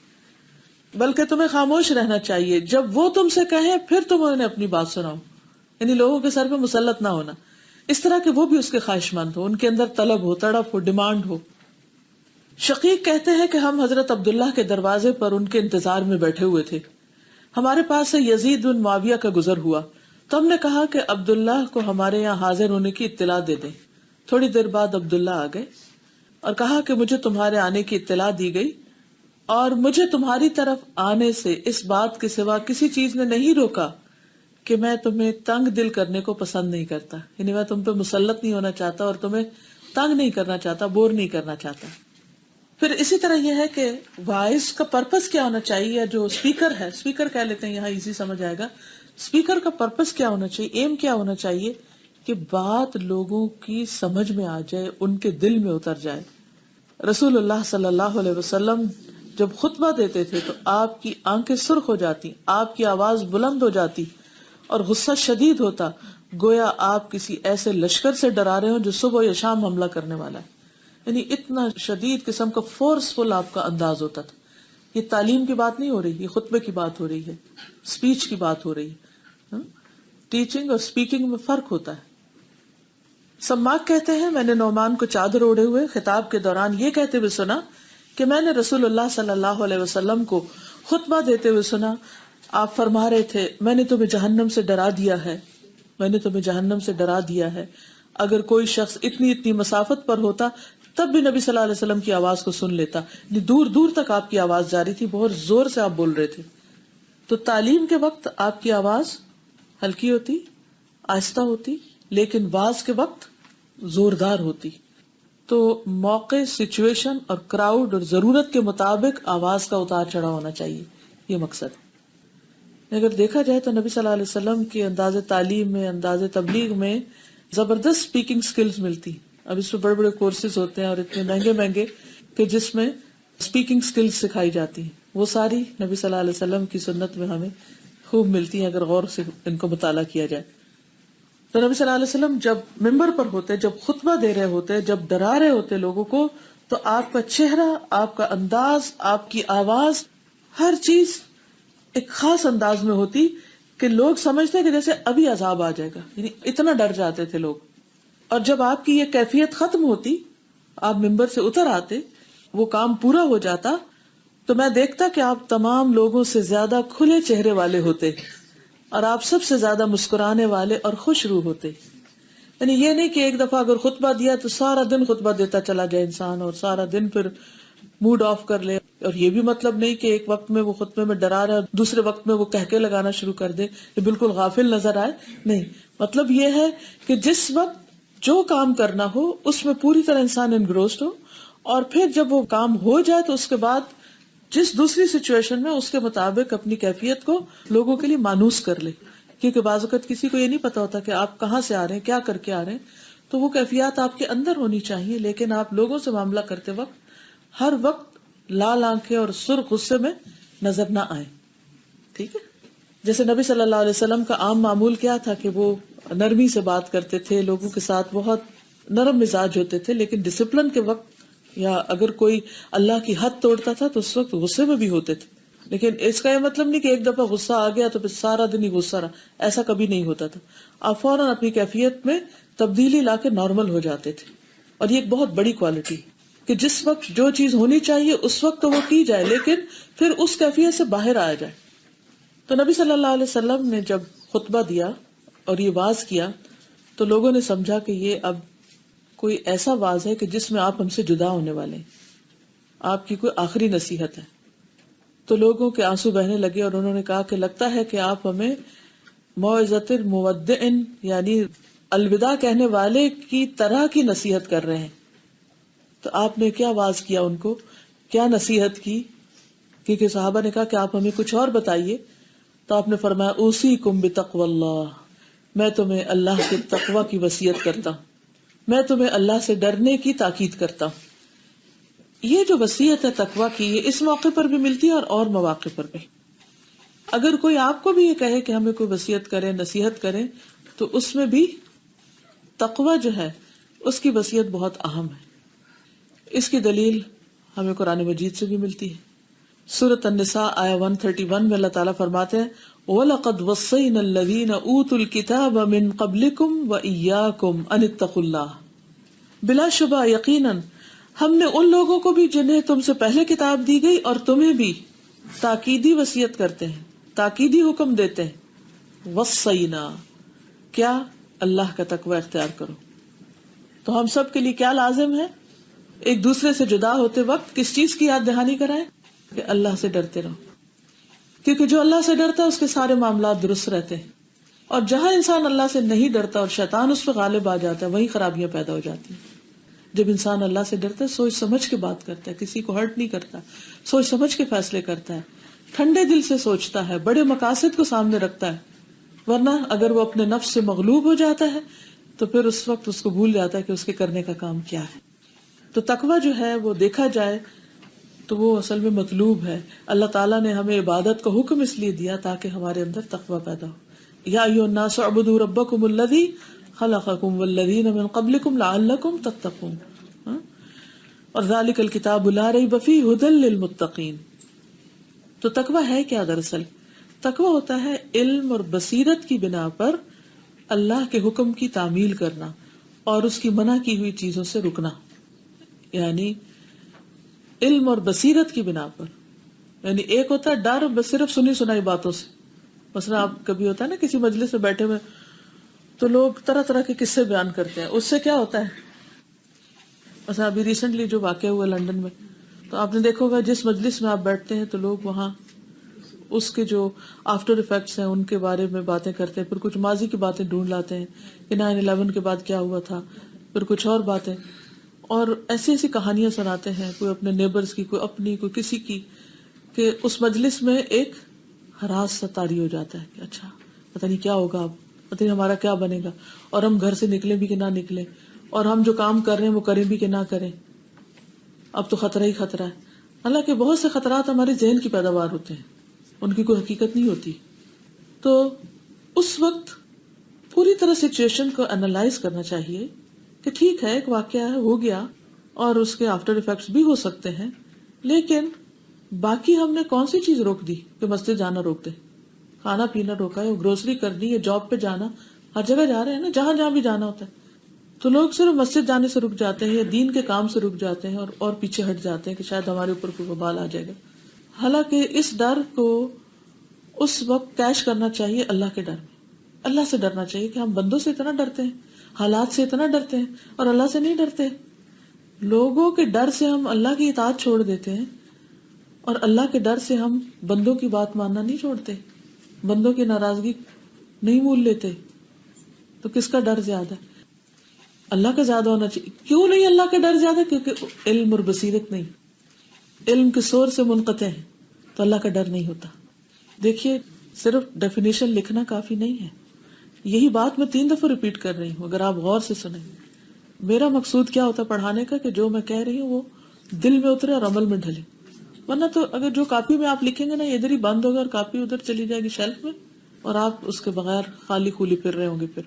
بلکہ تمہیں خاموش رہنا چاہیے. جب وہ تم سے کہیں پھر تم انہیں اپنی بات سناؤ، یعنی لوگوں کے سر پہ مسلط نہ ہونا، اس طرح کہ وہ بھی اس کے خواہش مند ہو، ان کے اندر طلب ہو، تڑپ ہو، ڈیمانڈ ہو. شقیق کہتے ہیں کہ ہم حضرت عبداللہ کے دروازے پر ان کے انتظار میں بیٹھے ہوئے تھے. ہمارے پاس سے یزید بن معاویہ کا گزر ہوا تو ہم نے کہا کہ عبداللہ کو ہمارے یہاں حاضر ہونے کی اطلاع دے دیں. تھوڑی دیر بعد عبداللہ آ گئے اور کہا کہ مجھے تمہارے آنے کی اطلاع دی گئی اور مجھے تمہاری طرف آنے سے اس بات کے سوا کسی چیز نے نہیں روکا کہ میں تمہیں تنگ دل کرنے کو پسند نہیں کرتا، یعنی میں تم پہ مسلط نہیں ہونا چاہتا اور تمہیں تنگ نہیں کرنا چاہتا، بور نہیں کرنا چاہتا. پھر اسی طرح یہ ہے کہ وائس کا پرپس کیا ہونا چاہیے، جو اسپیکر ہے، اسپیکر کہہ لیتے ہیں، یہاں ایزی سمجھ آئے گا. اسپیکر کا پرپس کیا ہونا چاہیے، ایم کیا ہونا چاہیے کہ بات لوگوں کی سمجھ میں آ جائے، ان کے دل میں اتر جائے. رسول اللہ صلی اللہ علیہ وسلم جب خطبہ دیتے تھے تو آپ کی آنکھیں سرخ ہو جاتی، آپ کی آواز بلند ہو جاتی اور غصہ شدید ہوتا، گویا آپ کسی ایسے لشکر سے ڈرا رہے ہوں جو صبح یا شام حملہ کرنے والا ہے. یعنی اتنا شدید قسم کا فورسفل آپ کا انداز ہوتا تھا. یہ تعلیم کی بات نہیں ہو رہی، یہ خطبے کی بات ہو رہی ہے، اسپیچ کی بات ہو رہی ہے. ٹیچنگ اور اسپیکنگ میں فرق ہوتا ہے. سماک کہتے ہیں میں نے نعمان کو چادر اوڑھے ہوئے خطاب کے دوران یہ کہتے ہوئے سنا کہ میں نے رسول اللہ صلی اللہ علیہ وسلم کو خطبہ دیتے ہوئے سنا. آپ فرما رہے تھے میں نے تمہیں جہنم سے ڈرا دیا ہے، میں نے تمہیں جہنم سے ڈرا دیا ہے. اگر کوئی شخص اتنی مسافت پر ہوتا تب بھی نبی صلی اللہ علیہ وسلم کی آواز کو سن لیتا. دور دور تک آپ کی آواز جاری تھی، بہت زور سے آپ بول رہے تھے. تو تعلیم کے وقت آپ کی آواز ہلکی ہوتی، آہستہ ہوتی، لیکن واز کے وقت زوردار ہوتی. تو موقع، سچویشن اور کراؤڈ اور ضرورت کے مطابق آواز کا اتار چڑھا ہونا چاہیے، یہ مقصد. اگر دیکھا جائے تو نبی صلی اللہ علیہ وسلم کے انداز تعلیم میں، انداز تبلیغ میں زبردست اسپیکنگ سکلز ملتی. اب اس میں بڑے بڑے کورسز ہوتے ہیں اور اتنے مہنگے مہنگے کہ جس میں اسپیکنگ سکلز سکھائی جاتی ہیں. وہ ساری نبی صلی اللہ علیہ وسلم کی سنت میں ہمیں خوب ملتی ہیں اگر غور سے ان کو مطالعہ کیا جائے. تو نبی صلی اللہ علیہ وسلم جب ممبر پر ہوتے، جب خطبہ دے رہے ہوتے، جب ڈرا رہے ہوتے لوگوں کو، تو آپ کا چہرہ، آپ کا انداز، آپ کی آواز، ہر چیز ایک خاص انداز میں ہوتی کہ لوگ سمجھتے کہ جیسے ابھی عذاب آ جائے گا. یعنی اتنا ڈر جاتے تھے لوگ. اور جب آپ کی یہ کیفیت ختم ہوتی، آپ ممبر سے اتر آتے، وہ کام پورا ہو جاتا، تو میں دیکھتا کہ آپ تمام لوگوں سے زیادہ کھلے چہرے والے ہوتے اور آپ سب سے زیادہ مسکرانے والے اور خوش روح ہوتے. یعنی یہ نہیں کہ ایک دفعہ اگر خطبہ دیا تو سارا دن خطبہ دیتا چلا جائے انسان اور سارا دن پھر موڈ آف کر لے. اور یہ بھی مطلب نہیں کہ ایک وقت میں وہ خطبے میں ڈرا رہا ہے اور دوسرے وقت میں وہ کہکے لگانا شروع کر دے، یہ بالکل غافل نظر آئے. نہیں، مطلب یہ ہے کہ جس وقت جو کام کرنا ہو اس میں پوری طرح انسان انگروسڈ ہو، اور پھر جب وہ کام ہو جائے تو اس کے بعد جس دوسری سچویشن میں اس کے مطابق اپنی کیفیت کو لوگوں کے لیے مانوس کر لے. کیونکہ بعض اوقات کسی کو یہ نہیں پتا ہوتا کہ آپ کہاں سے آ رہے ہیں، کیا کر کے آ رہے ہیں. تو وہ کیفیات آپ کے اندر ہونی چاہیے، لیکن آپ لوگوں سے معاملہ کرتے وقت ہر وقت لال آنکھیں اور سرخ غصے میں نظر نہ آئے. ٹھیک ہے. جیسے نبی صلی اللہ علیہ وسلم کا عام معمول کیا تھا کہ وہ نرمی سے بات کرتے تھے، لوگوں کے ساتھ بہت نرم مزاج ہوتے تھے، لیکن ڈسپلن کے وقت یا اگر کوئی اللہ کی حد توڑتا تھا تو اس وقت غصے میں بھی ہوتے تھے. لیکن اس کا یہ مطلب نہیں کہ ایک دفعہ غصہ آ گیا تو پھر سارا دن ہی غصہ رہا، ایسا کبھی نہیں ہوتا تھا. آپ فوراً اپنی کیفیت میں تبدیلی لا کے نارمل ہو جاتے تھے. اور یہ ایک بہت بڑی کوالٹی کہ جس وقت جو چیز ہونی چاہیے اس وقت تو وہ کی جائے، لیکن پھر اس کیفیت سے باہر آیا جائے. تو نبی صلی اللہ علیہ وسلم نے جب خطبہ دیا اور یہ واز کیا تو لوگوں نے سمجھا کہ یہ اب کوئی ایسا واز ہے کہ جس میں آپ ہم سے جدا ہونے والے ہیں، آپ کی کوئی آخری نصیحت ہے. تو لوگوں کے آنسو بہنے لگے اور انہوں نے کہا کہ لگتا ہے کہ آپ ہمیں موعظۃ المودع یعنی الوداع کہنے والے کی طرح کی نصیحت کر رہے ہیں. تو آپ نے کیا واز کیا، ان کو کیا نصیحت کی؟ کیونکہ صحابہ نے کہا کہ آپ ہمیں کچھ اور بتائیے. تو آپ نے فرمایا اوصیکم بتقوی اللہ، میں تمہیں اللہ کے تقوی کی وصیت کرتا ہوں، میں تمہیں اللہ سے ڈرنے کی تاکید کرتا ہوں. یہ جو وصیت ہے تقوی کی، یہ اس موقع پر بھی ملتی ہے اور مواقع پر بھی. اگر کوئی آپ کو بھی یہ کہے کہ ہمیں کوئی وصیت کرے، نصیحت کرے، تو اس میں بھی تقوی جو ہے اس کی وصیت بہت اہم ہے. اس کی دلیل ہمیں قرآن مجید سے بھی ملتی ہے. سورۃ النساء آیہ 131 میں اللہ تعالیٰ فرماتے ہیں وَلَقَدْ وَصَّيْنَا الَّذِينَ أُوتُوا الْكِتَابَ مِنْ قَبْلِكُمْ وَإِيَّاكُمْ أَنِ اتَّقُوا اللَّهَ، بلا شبہ یقیناً ہم نے ان لوگوں کو بھی جنہیں تم سے پہلے کتاب دی گئی اور تمہیں بھی تاکیدی وصیت کرتے ہیں، تاکیدی حکم دیتے ہیں. وصینا، کیا؟ اللہ کا تقوی اختیار کرو. تو ہم سب کے لیے کیا لازم ہے؟ ایک دوسرے سے جدا ہوتے وقت کس چیز کی یاد دہانی کرائیں؟ کہ اللہ سے ڈرتے رہو. کیونکہ جو اللہ سے ڈرتا ہے اس کے سارے معاملات درست رہتے ہیں، اور جہاں انسان اللہ سے نہیں ڈرتا اور شیطان اس پہ غالب آ جاتا ہے وہیں خرابیاں پیدا ہو جاتی ہیں. جب انسان اللہ سے ڈرتا ہے سوچ سمجھ کے بات کرتا ہے، کسی کو ہرٹ نہیں کرتا، سوچ سمجھ کے فیصلے کرتا ہے، ٹھنڈے دل سے سوچتا ہے، بڑے مقاصد کو سامنے رکھتا ہے. ورنہ اگر وہ اپنے نفس سے مغلوب ہو جاتا ہے تو پھر اس وقت اس کو بھول جاتا ہے کہ اس کے کرنے کا کام کیا ہے. تو تقوی جو ہے وہ دیکھا جائے تو وہ اصل میں مطلوب ہے. اللہ تعالیٰ نے ہمیں عبادت کا حکم اس لیے دیا تاکہ ہمارے اندر تقوی پیدا ہو. یا ایھا الناس اعبدوا ربکم الذی خلقکم والذین من قبلکم لعلکم تتقون. اور ذالک الکتاب لا ریب فیہ ھدی للمتقین. تو تقوی ہے کیا دراصل؟ تقوی ہوتا ہے علم اور بصیرت کی بنا پر اللہ کے حکم کی تعمیل کرنا اور اس کی منع کی ہوئی چیزوں سے رکنا. یعنی علم اور بصیرت کی بنا پر، یعنی ایک ہوتا ہے ڈر بس صرف سنی سنائی باتوں سے. مثلا آپ کبھی ہوتا ہے نا کسی مجلس میں بیٹھے ہوئے تو لوگ طرح طرح کے قصے بیان کرتے ہیں، اس سے کیا ہوتا ہے. مثلا ابھی ریسنٹلی جو واقعہ ہوا لندن میں، تو آپ نے دیکھا ہوگا جس مجلس میں آپ بیٹھتے ہیں تو لوگ وہاں اس کے جو آفٹر افیکٹس ہیں ان کے بارے میں باتیں کرتے ہیں، پھر کچھ ماضی کی باتیں ڈھونڈ لاتے ہیں کہ 9/11 کے بعد کیا ہوا تھا، پھر کچھ اور باتیں، اور ایسی ایسی کہانیاں سناتے ہیں، کوئی اپنے نیبرز کی، کوئی اپنی، کوئی کسی کی، کہ اس مجلس میں ایک ہراس سا طاری ہو جاتا ہے کہ اچھا پتہ نہیں کیا ہوگا، اب پتہ نہیں ہمارا کیا بنے گا، اور ہم گھر سے نکلیں بھی کہ نہ نکلیں، اور ہم جو کام کر رہے ہیں وہ کریں بھی کہ نہ کریں، اب تو خطرہ ہی خطرہ ہے. حالانکہ بہت سے خطرات ہمارے ذہن کی پیداوار ہوتے ہیں، ان کی کوئی حقیقت نہیں ہوتی. تو اس وقت پوری طرح سچویشن کو انالائز کرنا چاہیے کہ ٹھیک ہے ایک واقعہ ہے، ہو گیا اور اس کے آفٹر ایفیکٹس بھی ہو سکتے ہیں، لیکن باقی ہم نے کون سی چیز روک دی کہ مسجد جانا روک دے؟ کھانا پینا روکا ہے، گروسری کرنی ہے، جاب پہ جانا، ہر جگہ جا رہے ہیں نا، جہاں جہاں بھی جانا ہوتا ہے. تو لوگ صرف مسجد جانے سے رک جاتے ہیں یا دین کے کام سے رک جاتے ہیں اور پیچھے ہٹ جاتے ہیں کہ شاید ہمارے اوپر کوئی وبال آ جائے گا. حالانکہ اس ڈر کو اس وقت کیش کرنا چاہیے اللہ کے ڈر میں. اللہ سے ڈرنا چاہیے کہ ہم بندوں سے اتنا ڈرتے ہیں، حالات سے اتنا ڈرتے ہیں اور اللہ سے نہیں ڈرتے. لوگوں کے ڈر سے ہم اللہ کی اطاعت چھوڑ دیتے ہیں اور اللہ کے ڈر سے ہم بندوں کی بات ماننا نہیں چھوڑتے، بندوں کی ناراضگی نہیں مول لیتے. تو کس کا ڈر زیادہ ہے؟ اللہ کا زیادہ ہونا چاہیے. کیوں نہیں اللہ کا ڈر زیادہ؟ کیونکہ علم اور بصیرت نہیں، علم کے سور سے منقطع ہے، تو اللہ کا ڈر نہیں ہوتا. دیکھیے صرف ڈیفینیشن لکھنا کافی نہیں ہے. یہی بات میں 3 دفعہ ریپیٹ کر رہی ہوں، اگر آپ غور سے سنیں. میرا مقصود کیا ہوتا ہے پڑھانے کا؟ کہ جو میں کہہ رہی ہوں وہ دل میں اترے اور عمل میں ڈھلے. ورنہ تو اگر جو کاپی میں آپ لکھیں گے نا، ادھر ہی بند ہوگا اور کاپی ادھر چلی جائے گی شیلف میں، اور آپ اس کے بغیر خالی خولی پھر رہے ہوں گے. پھر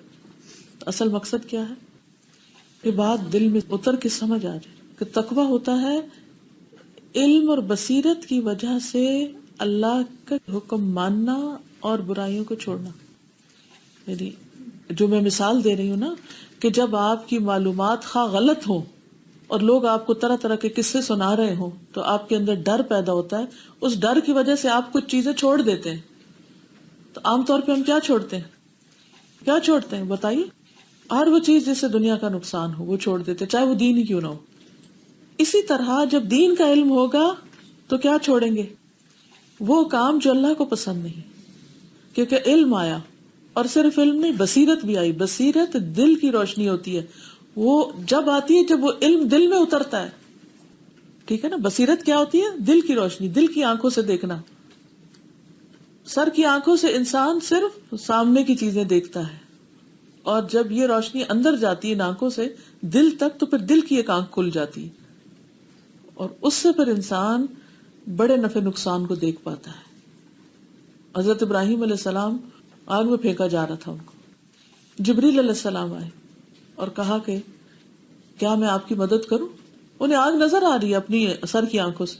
اصل مقصد کیا ہے کہ بات دل میں اتر کے سمجھ آ جائے کہ تقویٰ ہوتا ہے علم اور بصیرت کی وجہ سے اللہ کا حکم ماننا اور برائیوں کو چھوڑنا. یعنی جو میں مثال دے رہی ہوں نا، کہ جب آپ کی معلومات خواہ غلط ہوں اور لوگ آپ کو طرح طرح کے قصے سنا رہے ہوں تو آپ کے اندر ڈر پیدا ہوتا ہے. اس ڈر کی وجہ سے آپ کچھ چیزیں چھوڑ دیتے ہیں. تو عام طور پہ ہم کیا چھوڑتے ہیں؟ کیا چھوڑتے ہیں بتائیے؟ ہر وہ چیز جس سے دنیا کا نقصان ہو وہ چھوڑ دیتے، چاہے وہ دین ہی کیوں نہ ہو. اسی طرح جب دین کا علم ہوگا تو کیا چھوڑیں گے؟ وہ کام جو اللہ کو پسند نہیں. کیونکہ علم آیا، اور صرف علم نہیں، بصیرت بھی آئی. بصیرت دل کی روشنی ہوتی ہے، وہ جب آتی ہے جب وہ علم دل میں اترتا ہے. ٹھیک ہے نا؟ بصیرت کیا ہوتی ہے؟ دل کی روشنی، دل کی آنکھوں سے دیکھنا. سر کی آنکھوں سے انسان صرف سامنے کی چیزیں دیکھتا ہے، اور جب یہ روشنی اندر جاتی ہے آنکھوں سے دل تک تو پھر دل کی ایک آنکھ کھل جاتی ہے، اور اس سے پھر انسان بڑے نفع نقصان کو دیکھ پاتا ہے. حضرت ابراہیم علیہ السلام آگ میں پھینکا جا رہا تھا، ان کو جبریل علیہ السلام آئے اور کہا کہ کیا میں آپ کی مدد کروں؟ انہیں آگ نظر آ رہی ہے اپنی سر کی آنکھوں سے،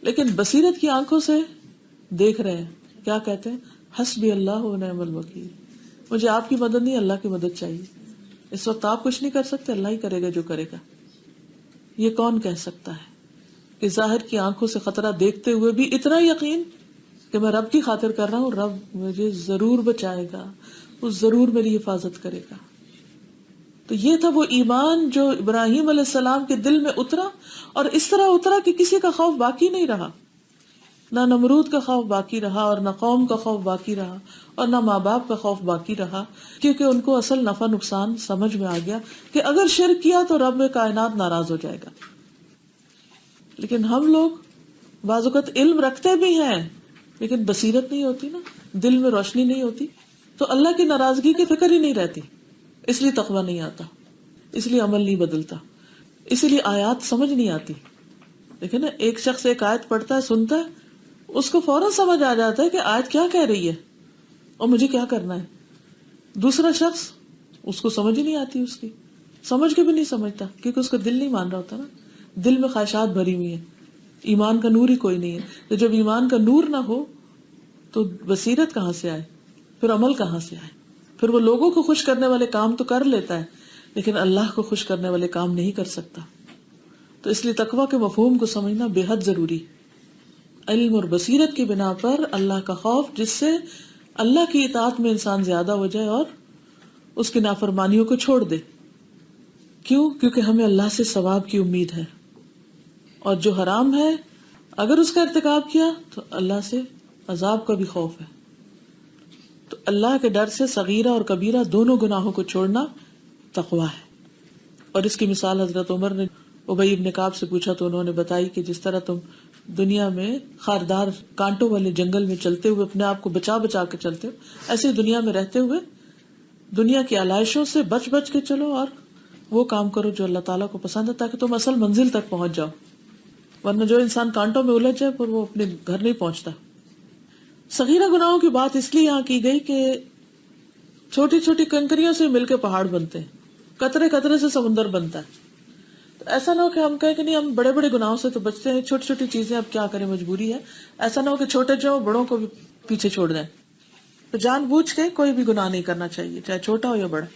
لیکن بصیرت کی آنکھوں سے دیکھ رہے ہیں. کیا کہتے ہیں؟ حسبی اللہ و نعم الوکیل. مجھے آپ کی مدد نہیں، اللہ کی مدد چاہیے. اس وقت آپ کچھ نہیں کر سکتے، اللہ ہی کرے گا جو کرے گا. یہ کون کہہ سکتا ہے کہ ظاہر کی آنکھوں سے خطرہ دیکھتے ہوئے بھی اتنا یقین کہ میں رب کی خاطر کر رہا ہوں، رب مجھے ضرور بچائے گا، وہ ضرور میری حفاظت کرے گا. تو یہ تھا وہ ایمان جو ابراہیم علیہ السلام کے دل میں اترا، اور اس طرح اترا کہ کسی کا خوف باقی نہیں رہا. نہ نمرود کا خوف باقی رہا، اور نہ قوم کا خوف باقی رہا، اور نہ ماں باپ کا خوف باقی رہا، کیونکہ ان کو اصل نفع نقصان سمجھ میں آ گیا کہ اگر شرک کیا تو رب کائنات ناراض ہو جائے گا. لیکن ہم لوگ بعض اوقات علم رکھتے بھی ہیں لیکن بصیرت نہیں ہوتی نا، دل میں روشنی نہیں ہوتی، تو اللہ کی ناراضگی کی فکر ہی نہیں رہتی. اس لیے تقویٰ نہیں آتا، اس لیے عمل نہیں بدلتا، اسی لیے آیات سمجھ نہیں آتی. دیکھیں نا، ایک شخص ایک آیت پڑھتا ہے، سنتا ہے، اس کو فوراً سمجھ آ جاتا ہے کہ آیت کیا کہہ رہی ہے اور مجھے کیا کرنا ہے۔ دوسرا شخص، اس کو سمجھ ہی نہیں آتی، اس کی سمجھ کے بھی نہیں سمجھتا، کیونکہ اس کا دل نہیں مان رہا ہوتا نا، دل میں خواہشات بھری ہوئی ہیں، ایمان کا نور ہی کوئی نہیں ہے۔ تو جب ایمان کا نور نہ ہو تو بصیرت کہاں سے آئے، پھر عمل کہاں سے آئے؟ پھر وہ لوگوں کو خوش کرنے والے کام تو کر لیتا ہے لیکن اللہ کو خوش کرنے والے کام نہیں کر سکتا۔ تو اس لیے تقویٰ کے مفہوم کو سمجھنا بے حد ضروری، علم اور بصیرت کی بنا پر اللہ کا خوف، جس سے اللہ کی اطاعت میں انسان زیادہ ہو جائے اور اس کی نافرمانیوں کو چھوڑ دے۔ کیوں؟ کیونکہ ہمیں اللہ سے ثواب کی امید ہے، اور جو حرام ہے اگر اس کا ارتکاب کیا تو اللہ سے عذاب کا بھی خوف ہے۔ تو اللہ کے ڈر سے صغیرہ اور کبیرہ دونوں گناہوں کو چھوڑنا تقویٰ ہے۔ اور اس کی مثال حضرت عمر نے ابی بن کعب سے پوچھا تو انہوں نے بتائی کہ جس طرح تم دنیا میں خاردار کانٹوں والے جنگل میں چلتے ہوئے اپنے آپ کو بچا بچا کے چلتے ہو، ایسے ہی دنیا میں رہتے ہوئے دنیا کی آلائشوں سے بچ بچ کے چلو اور وہ کام کرو جو اللہ تعالیٰ کو پسند ہے، تاکہ تم اصل منزل تک پہنچ جاؤ۔ ورنہ جو انسان کانٹوں میں الجھ جائے پھر وہ اپنے گھر نہیں پہنچتا۔ صغیرہ گناہوں کی بات اس لیے یہاں کی گئی کہ چھوٹی چھوٹی کنکریوں سے مل کے پہاڑ بنتے ہیں، قطرے قطرے سے سمندر بنتا ہے۔ تو ایسا نہ ہو کہ ہم کہیں کہ نہیں ہم بڑے بڑے گناہوں سے تو بچتے ہیں، چھوٹی چھوٹی چیزیں اب کیا کریں، مجبوری ہے۔ ایسا نہ ہو کہ چھوٹے جو بڑوں کو بھی پیچھے چھوڑ دیں۔ تو جان بوجھ کے کوئی بھی گناہ نہیں کرنا چاہیے، چاہے چھوٹا ہو یا بڑا۔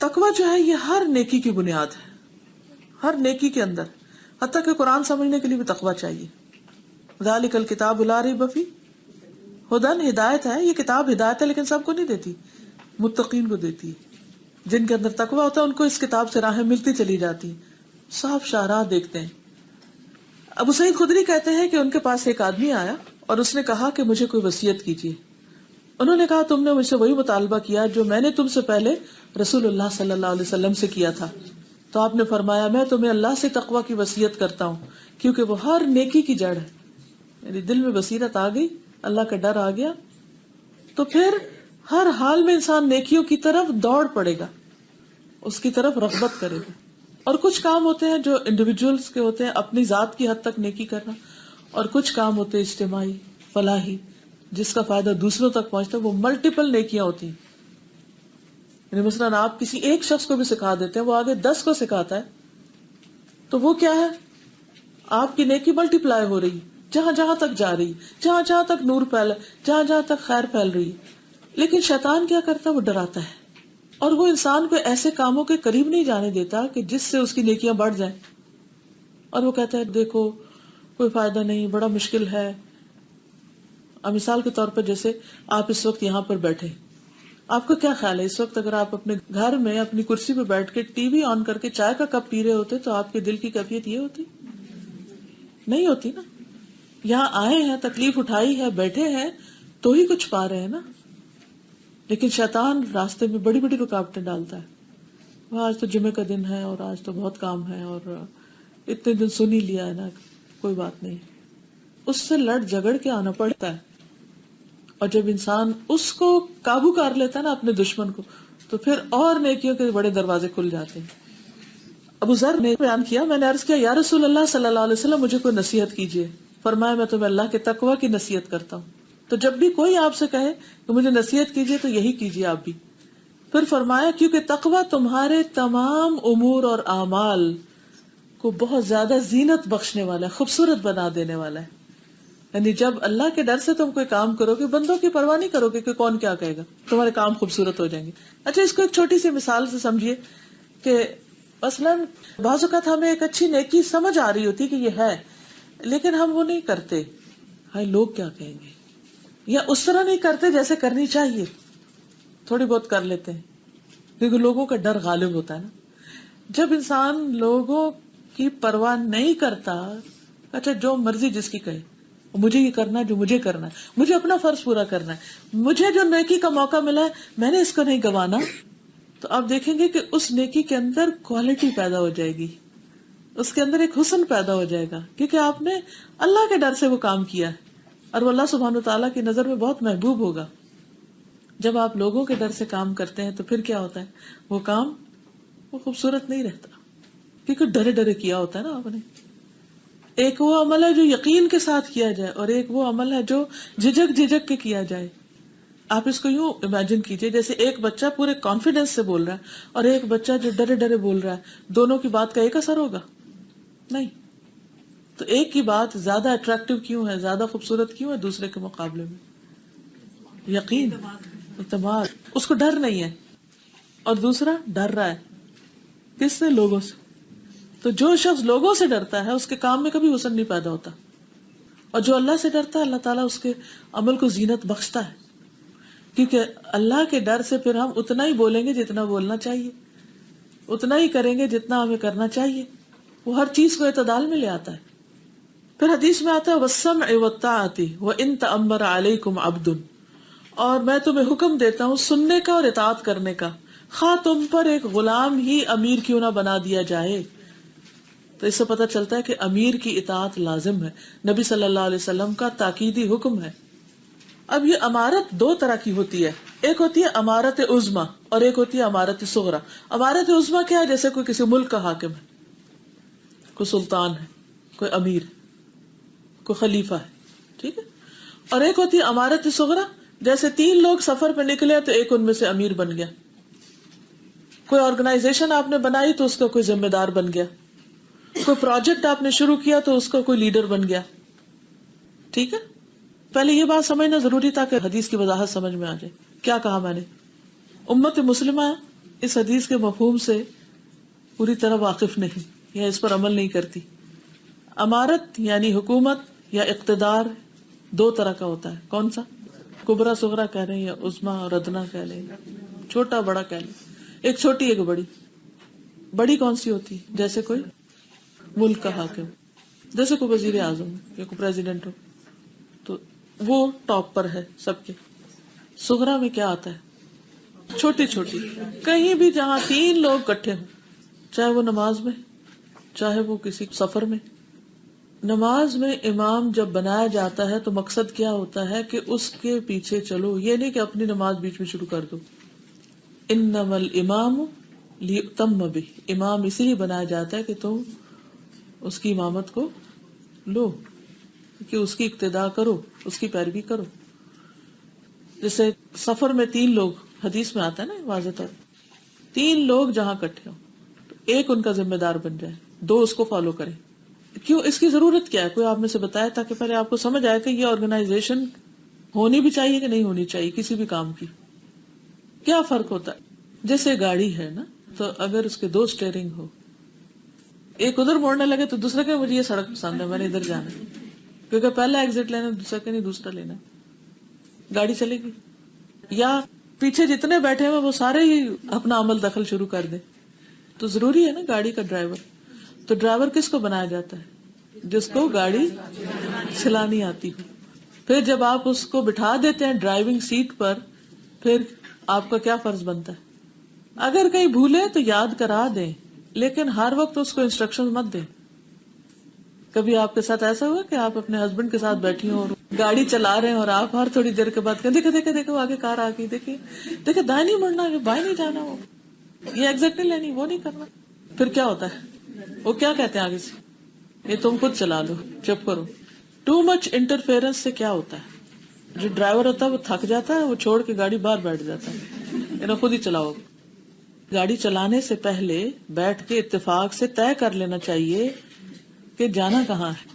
تقویٰ جو ہے یہ ہر نیکی کی بنیاد ہے، ہر نیکی کے اندر، حتیٰ کہ قرآن سمجھنے کے لیے بھی تقویٰ چاہیے۔ ذالک الکتاب لا ریب فیہ ہدن، ہدایت ہے، یہ کتاب ہدایت ہے لیکن سب کو نہیں دیتی، متقین کو دیتی ہے۔ جن کے اندر تقویٰ ہوتا ہے ان کو اس کتاب سے راہیں ملتی چلی جاتی، صاف شاہراہ دیکھتے ہیں۔ ابو سعید خدری کہتے ہیں کہ ان کے پاس ایک آدمی آیا اور اس نے کہا کہ مجھے کوئی وصیت کیجیے۔ انہوں نے کہا تم نے مجھ سے وہی مطالبہ کیا جو میں نے تم سے پہلے رسول اللہ صلی اللہ علیہ وسلم سے کیا تھا۔ تو آپ نے فرمایا میں تمہیں اللہ سے تقویٰ کی وصیت کرتا ہوں، کیونکہ وہ ہر نیکی کی جڑ ہے۔ یعنی دل میں بصیرت آ گئی، اللہ کا ڈر آ گیا، تو پھر ہر حال میں انسان نیکیوں کی طرف دوڑ پڑے گا، اس کی طرف رغبت کرے گا۔ اور کچھ کام ہوتے ہیں جو انڈیویجولز کے ہوتے ہیں، اپنی ذات کی حد تک نیکی کرنا، اور کچھ کام ہوتے ہیں اجتماعی، فلاحی، جس کا فائدہ دوسروں تک پہنچتا ہے، وہ ملٹیپل نیکیاں ہوتی ہیں۔ یعنی مثلاً آپ کسی ایک شخص کو بھی سکھا دیتے ہیں، وہ آگے 10 کو سکھاتا ہے، تو وہ کیا ہے؟ آپ کی نیکی ملٹی پلائی ہو رہی، جہاں جہاں تک جا رہی، جہاں جہاں تک نور پھیلا، جہاں جہاں تک خیر پھیل رہی۔ لیکن شیطان کیا کرتا ہے؟ وہ ڈراتا ہے، اور وہ انسان کو ایسے کاموں کے قریب نہیں جانے دیتا کہ جس سے اس کی نیکیاں بڑھ جائیں، اور وہ کہتا ہے دیکھو کوئی فائدہ نہیں، بڑا مشکل ہے۔ اب مثال کے طور پر جیسے آپ اس وقت یہاں پر بیٹھے، آپ کا کیا خیال ہے اس وقت اگر آپ اپنے گھر میں اپنی کرسی پہ بیٹھ کے ٹی وی آن کر کے چائے کا کپ پی رہے ہوتے تو آپ کے دل کی کیفیت یہ ہوتی؟ نہیں ہوتی نا۔ یہاں آئے ہیں، تکلیف اٹھائی ہے، بیٹھے ہیں تو ہی کچھ پا رہے ہیں نا۔ لیکن شیطان راستے میں بڑی بڑی رکاوٹیں ڈالتا ہے، وہ آج تو جمعے کا دن ہے اور آج تو بہت کام ہے اور اتنے دن سن ہی لیا ہے نا، کوئی بات نہیں۔ اس سے لڑ جھگڑ کے آنا پڑتا ہے، اور جب انسان اس کو قابو کر لیتا ہے نا اپنے دشمن کو، تو پھر اور نیکیوں کے بڑے دروازے کھل جاتے ہیں۔ ابو ذر نے بیان کیا، میں نے عرض کیا یا رسول اللہ صلی اللہ علیہ وسلم مجھے کوئی نصیحت کیجیے۔ فرمایا میں تمہیں اللہ کے تقویٰ کی نصیحت کرتا ہوں، تو جب بھی کوئی آپ سے کہے کہ مجھے نصیحت کیجیے تو یہی کیجیے آپ بھی۔ پھر فرمایا کیونکہ تقویٰ تمہارے تمام امور اور اعمال کو بہت زیادہ زینت بخشنے والا ہے، خوبصورت بنا دینے والا ہے۔ یعنی جب اللہ کے ڈر سے تم کوئی کام کرو گے، بندوں کی پرواہ نہیں کرو گے کہ کون کیا کہے گا، تمہارے کام خوبصورت ہو جائیں گے۔ اچھا، اس کو ایک چھوٹی سی مثال سے سمجھیے کہ مثلاً بعض اوقات ہمیں ایک اچھی نیکی سمجھ آ رہی ہوتی کہ یہ ہے، لیکن ہم وہ نہیں کرتے، ہائے لوگ کیا کہیں گے، یا اس طرح نہیں کرتے جیسے کرنی چاہیے، تھوڑی بہت کر لیتے ہیں کیونکہ لوگوں کا ڈر غالب ہوتا ہے نا۔ جب انسان لوگوں کی پرواہ نہیں کرتا، اچھا جو مرضی جس کی کہے، مجھے یہ کرنا ہے جو مجھے کرنا ہے، مجھے اپنا فرض پورا کرنا ہے، مجھے جو نیکی کا موقع ملا ہے میں نے اس کو نہیں گنوانا، تو آپ دیکھیں گے کہ اس نیکی کے اندر کوالٹی پیدا ہو جائے گی، اس کے اندر ایک حسن پیدا ہو جائے گا، کیونکہ آپ نے اللہ کے ڈر سے وہ کام کیا ہے، اور وہ اللہ سبحانہ وتعالیٰ کی نظر میں بہت محبوب ہوگا۔ جب آپ لوگوں کے ڈر سے کام کرتے ہیں تو پھر کیا ہوتا ہے؟ وہ کام وہ خوبصورت نہیں رہتا، کیونکہ ڈرے ڈرے کیا ہوتا ہے نا آپ نے۔ ایک وہ عمل ہے جو یقین کے ساتھ کیا جائے، اور ایک وہ عمل ہے جو جھجک جھجک کے کیا جائے. آپ اس کو یوں امیجن کیجئے جیسے ایک بچہ پورے کانفیڈنس سے بول رہا ہے اور ایک بچہ جو ڈرے ڈرے بول رہا ہے، دونوں کی بات کا ایک اثر ہوگا؟ نہیں. تو ایک کی بات زیادہ اٹریکٹیو کیوں ہے، زیادہ خوبصورت کیوں ہے دوسرے کے مقابلے میں؟ یقین، اعتماد، اس کو ڈر نہیں ہے. اور دوسرا ڈر رہا ہے کس سے؟ لوگوں سے. تو جو شخص لوگوں سے ڈرتا ہے اس کے کام میں کبھی حسن نہیں پیدا ہوتا، اور جو اللہ سے ڈرتا ہے اللہ تعالیٰ اس کے عمل کو زینت بخشتا ہے. کیونکہ اللہ کے ڈر سے پھر ہم اتنا ہی بولیں گے جتنا بولنا چاہیے، اتنا ہی کریں گے جتنا ہمیں کرنا چاہیے. وہ ہر چیز کو اعتدال میں لے آتا ہے. پھر حدیث میں آتا ہے وَالسَّمْعِ وَالطَّاعَةِ وَإِن تَأَمَّرَ عَلَيْكُمْ عَبْدٌ، اور میں تمہیں حکم دیتا ہوں سننے کا اور اطاعت کرنے کا، خواہ تم پر ایک غلام ہی امیر کیوں نہ بنا دیا جائے. تو اس سے پتہ چلتا ہے کہ امیر کی اطاعت لازم ہے، نبی صلی اللہ علیہ وسلم کا تاکیدی حکم ہے. اب یہ امارت دو طرح کی ہوتی ہے، ایک ہوتی ہے امارت عظمی اور ایک ہوتی ہے امارت صغری. امارت عظمی کیا ہے؟ جیسے کوئی کسی ملک کا حاکم ہے، کوئی سلطان ہے، کوئی امیر، کوئی خلیفہ ہے، ٹھیک ہے. اور ایک ہوتی ہے امارت صغری، جیسے 3 لوگ سفر پہ نکلے تو ایک ان میں سے امیر بن گیا. کوئی آرگنائزیشن آپ نے بنائی تو اس کا کوئی ذمہ دار بن گیا، کوئی پروجیکٹ آپ نے شروع کیا تو اس کا کوئی لیڈر بن گیا. ٹھیک ہے. پہلے یہ بات سمجھنا ضروری تھا کہ حدیث کی وضاحت سمجھ میں آ جائے. کیا کہا میں نے؟ امت مسلمہ اس حدیث کے مفہوم سے پوری طرح واقف نہیں یا اس پر عمل نہیں کرتی. امارت یعنی حکومت یا اقتدار 2 طرح کا ہوتا ہے. کون سا؟ کبرا صغرا کہہ رہے ہیں یا عظمی اور ادنا کہہ لیں، چھوٹا بڑا کہہ لیں. ایک چھوٹی ایک بڑی. بڑی کون سی ہوتی؟ جیسے کوئی ملک کا حاکم، جیسے کوئی وزیر اعظم یا کوئی پریزیڈنٹ ہو تو وہ ٹاپ پر ہے سب کے. صغرا میں کیا آتا ہے؟ چھوٹی چھوٹی، کہیں بھی جہاں 3 لوگ اکٹھے ہوں، چاہے وہ نماز میں، چاہے وہ کسی سفر میں. نماز میں امام جب بنایا جاتا ہے تو مقصد کیا ہوتا ہے کہ اس کے پیچھے چلو، یہ نہیں کہ اپنی نماز بیچ میں شروع کر دو. انما الامام لیؤتم بہ، امام اسی لیے بنایا جاتا ہے کہ تم اس کی امامت کو لو، کہ اس کی اقتداء کرو، اس کی پیروی کرو. جیسے سفر میں 3 لوگ، حدیث میں آتا ہے نا واضح طور، 3 لوگ جہاں اکٹھے ہوں تو ایک ان کا ذمہ دار بن جائے، 2 اس کو فالو کریں. کیوں؟ اس کی ضرورت کیا ہے؟ کوئی آپ میں سے بتایا تاکہ پہلے آپ کو سمجھ آئے کہ یہ آرگنائزیشن ہونی بھی چاہیے کہ نہیں ہونی چاہیے کسی بھی کام کی. کیا فرق ہوتا ہے؟ جیسے گاڑی ہے نا، تو اگر اس کے 2 اسٹیئرنگ ہو، ایک ادھر موڑنے لگے تو دوسرا کہ مجھے یہ سڑک پسند ہے، میں نے ادھر جانا ہے، کیونکہ پہلا ایگزٹ لینا دوسرا کہ نہیں دوسرا لینا، گاڑی چلے گی. یا پیچھے جتنے بیٹھے ہوئے وہ سارے ہی اپنا عمل دخل شروع کر دیں. تو ضروری ہے نا گاڑی کا ڈرائیور. تو ڈرائیور کس کو بنایا جاتا ہے؟ جس کو گاڑی چلانی آتی ہو. پھر جب آپ اس کو بٹھا دیتے ہیں ڈرائیونگ سیٹ پر، پھر آپ کا کیا فرض بنتا ہے؟ اگر کہیں بھولے تو یاد کرا دیں، لیکن ہر وقت اس کو انسٹرکشن مت دیں. کبھی آپ کے ساتھ ایسا ہوا کہ آپ اپنے ہسبینڈ کے ساتھ بیٹھی ہوں اور گاڑی چلا رہے ہیں اور آپ ہر تھوڑی دیر کے بعد کہیں دیکھو دیکھو دیکھو آگے کار آ گئی، دیکھے دائیں نہیں مڑنا، بائیں نہیں جانا، وہ یہ ایگزیکٹ نہیں لینی، وہ نہیں کرنا. پھر کیا ہوتا ہے؟ وہ کیا کہتے ہیں آگے سے؟ یہ تم خود چلا لو، چپ کرو. ٹو مچ انٹرفیئرنس سے کیا ہوتا ہے؟ جو ڈرائیور ہوتا ہے وہ تھک جاتا ہے، وہ چھوڑ کے گاڑی باہر بیٹھ جاتا ہے، خود ہی چلاؤ. گاڑی چلانے سے پہلے بیٹھ کے اتفاق سے طے کر لینا چاہیے کہ جانا کہاں ہے،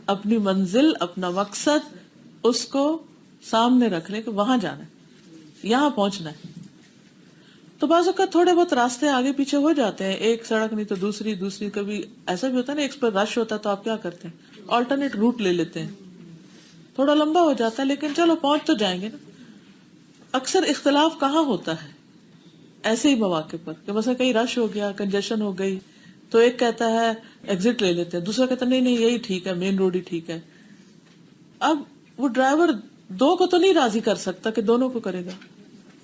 اپنی منزل، اپنا مقصد اس کو سامنے رکھ لیں کہ وہاں جانا ہے، یہاں پہنچنا ہے. تو بعض اوقات تھوڑے بہت راستے آگے پیچھے ہو جاتے ہیں، ایک سڑک نہیں تو دوسری. کبھی ایسا بھی ہوتا ہے نا ایک پر رش ہوتا ہے تو آپ کیا کرتے ہیں؟ آلٹرنیٹ روٹ لے لیتے ہیں. تھوڑا لمبا ہو جاتا ہے لیکن چلو پہنچ تو جائیں گے نا. اکثر اختلاف کہاں ہوتا ہے؟ ایسے ہی مواقع پر کہ مثلا کہیں رش ہو گیا، کنجیشن ہو گئی، تو ایک کہتا ہے ایگزٹ لے لیتے ہیں، دوسرا کہتا ہے نہیں یہی ٹھیک ہے، مین روڈ ہی ٹھیک ہے. اب وہ ڈرائیور 2 کو تو نہیں راضی کر سکتا کہ دونوں کو کرے گا،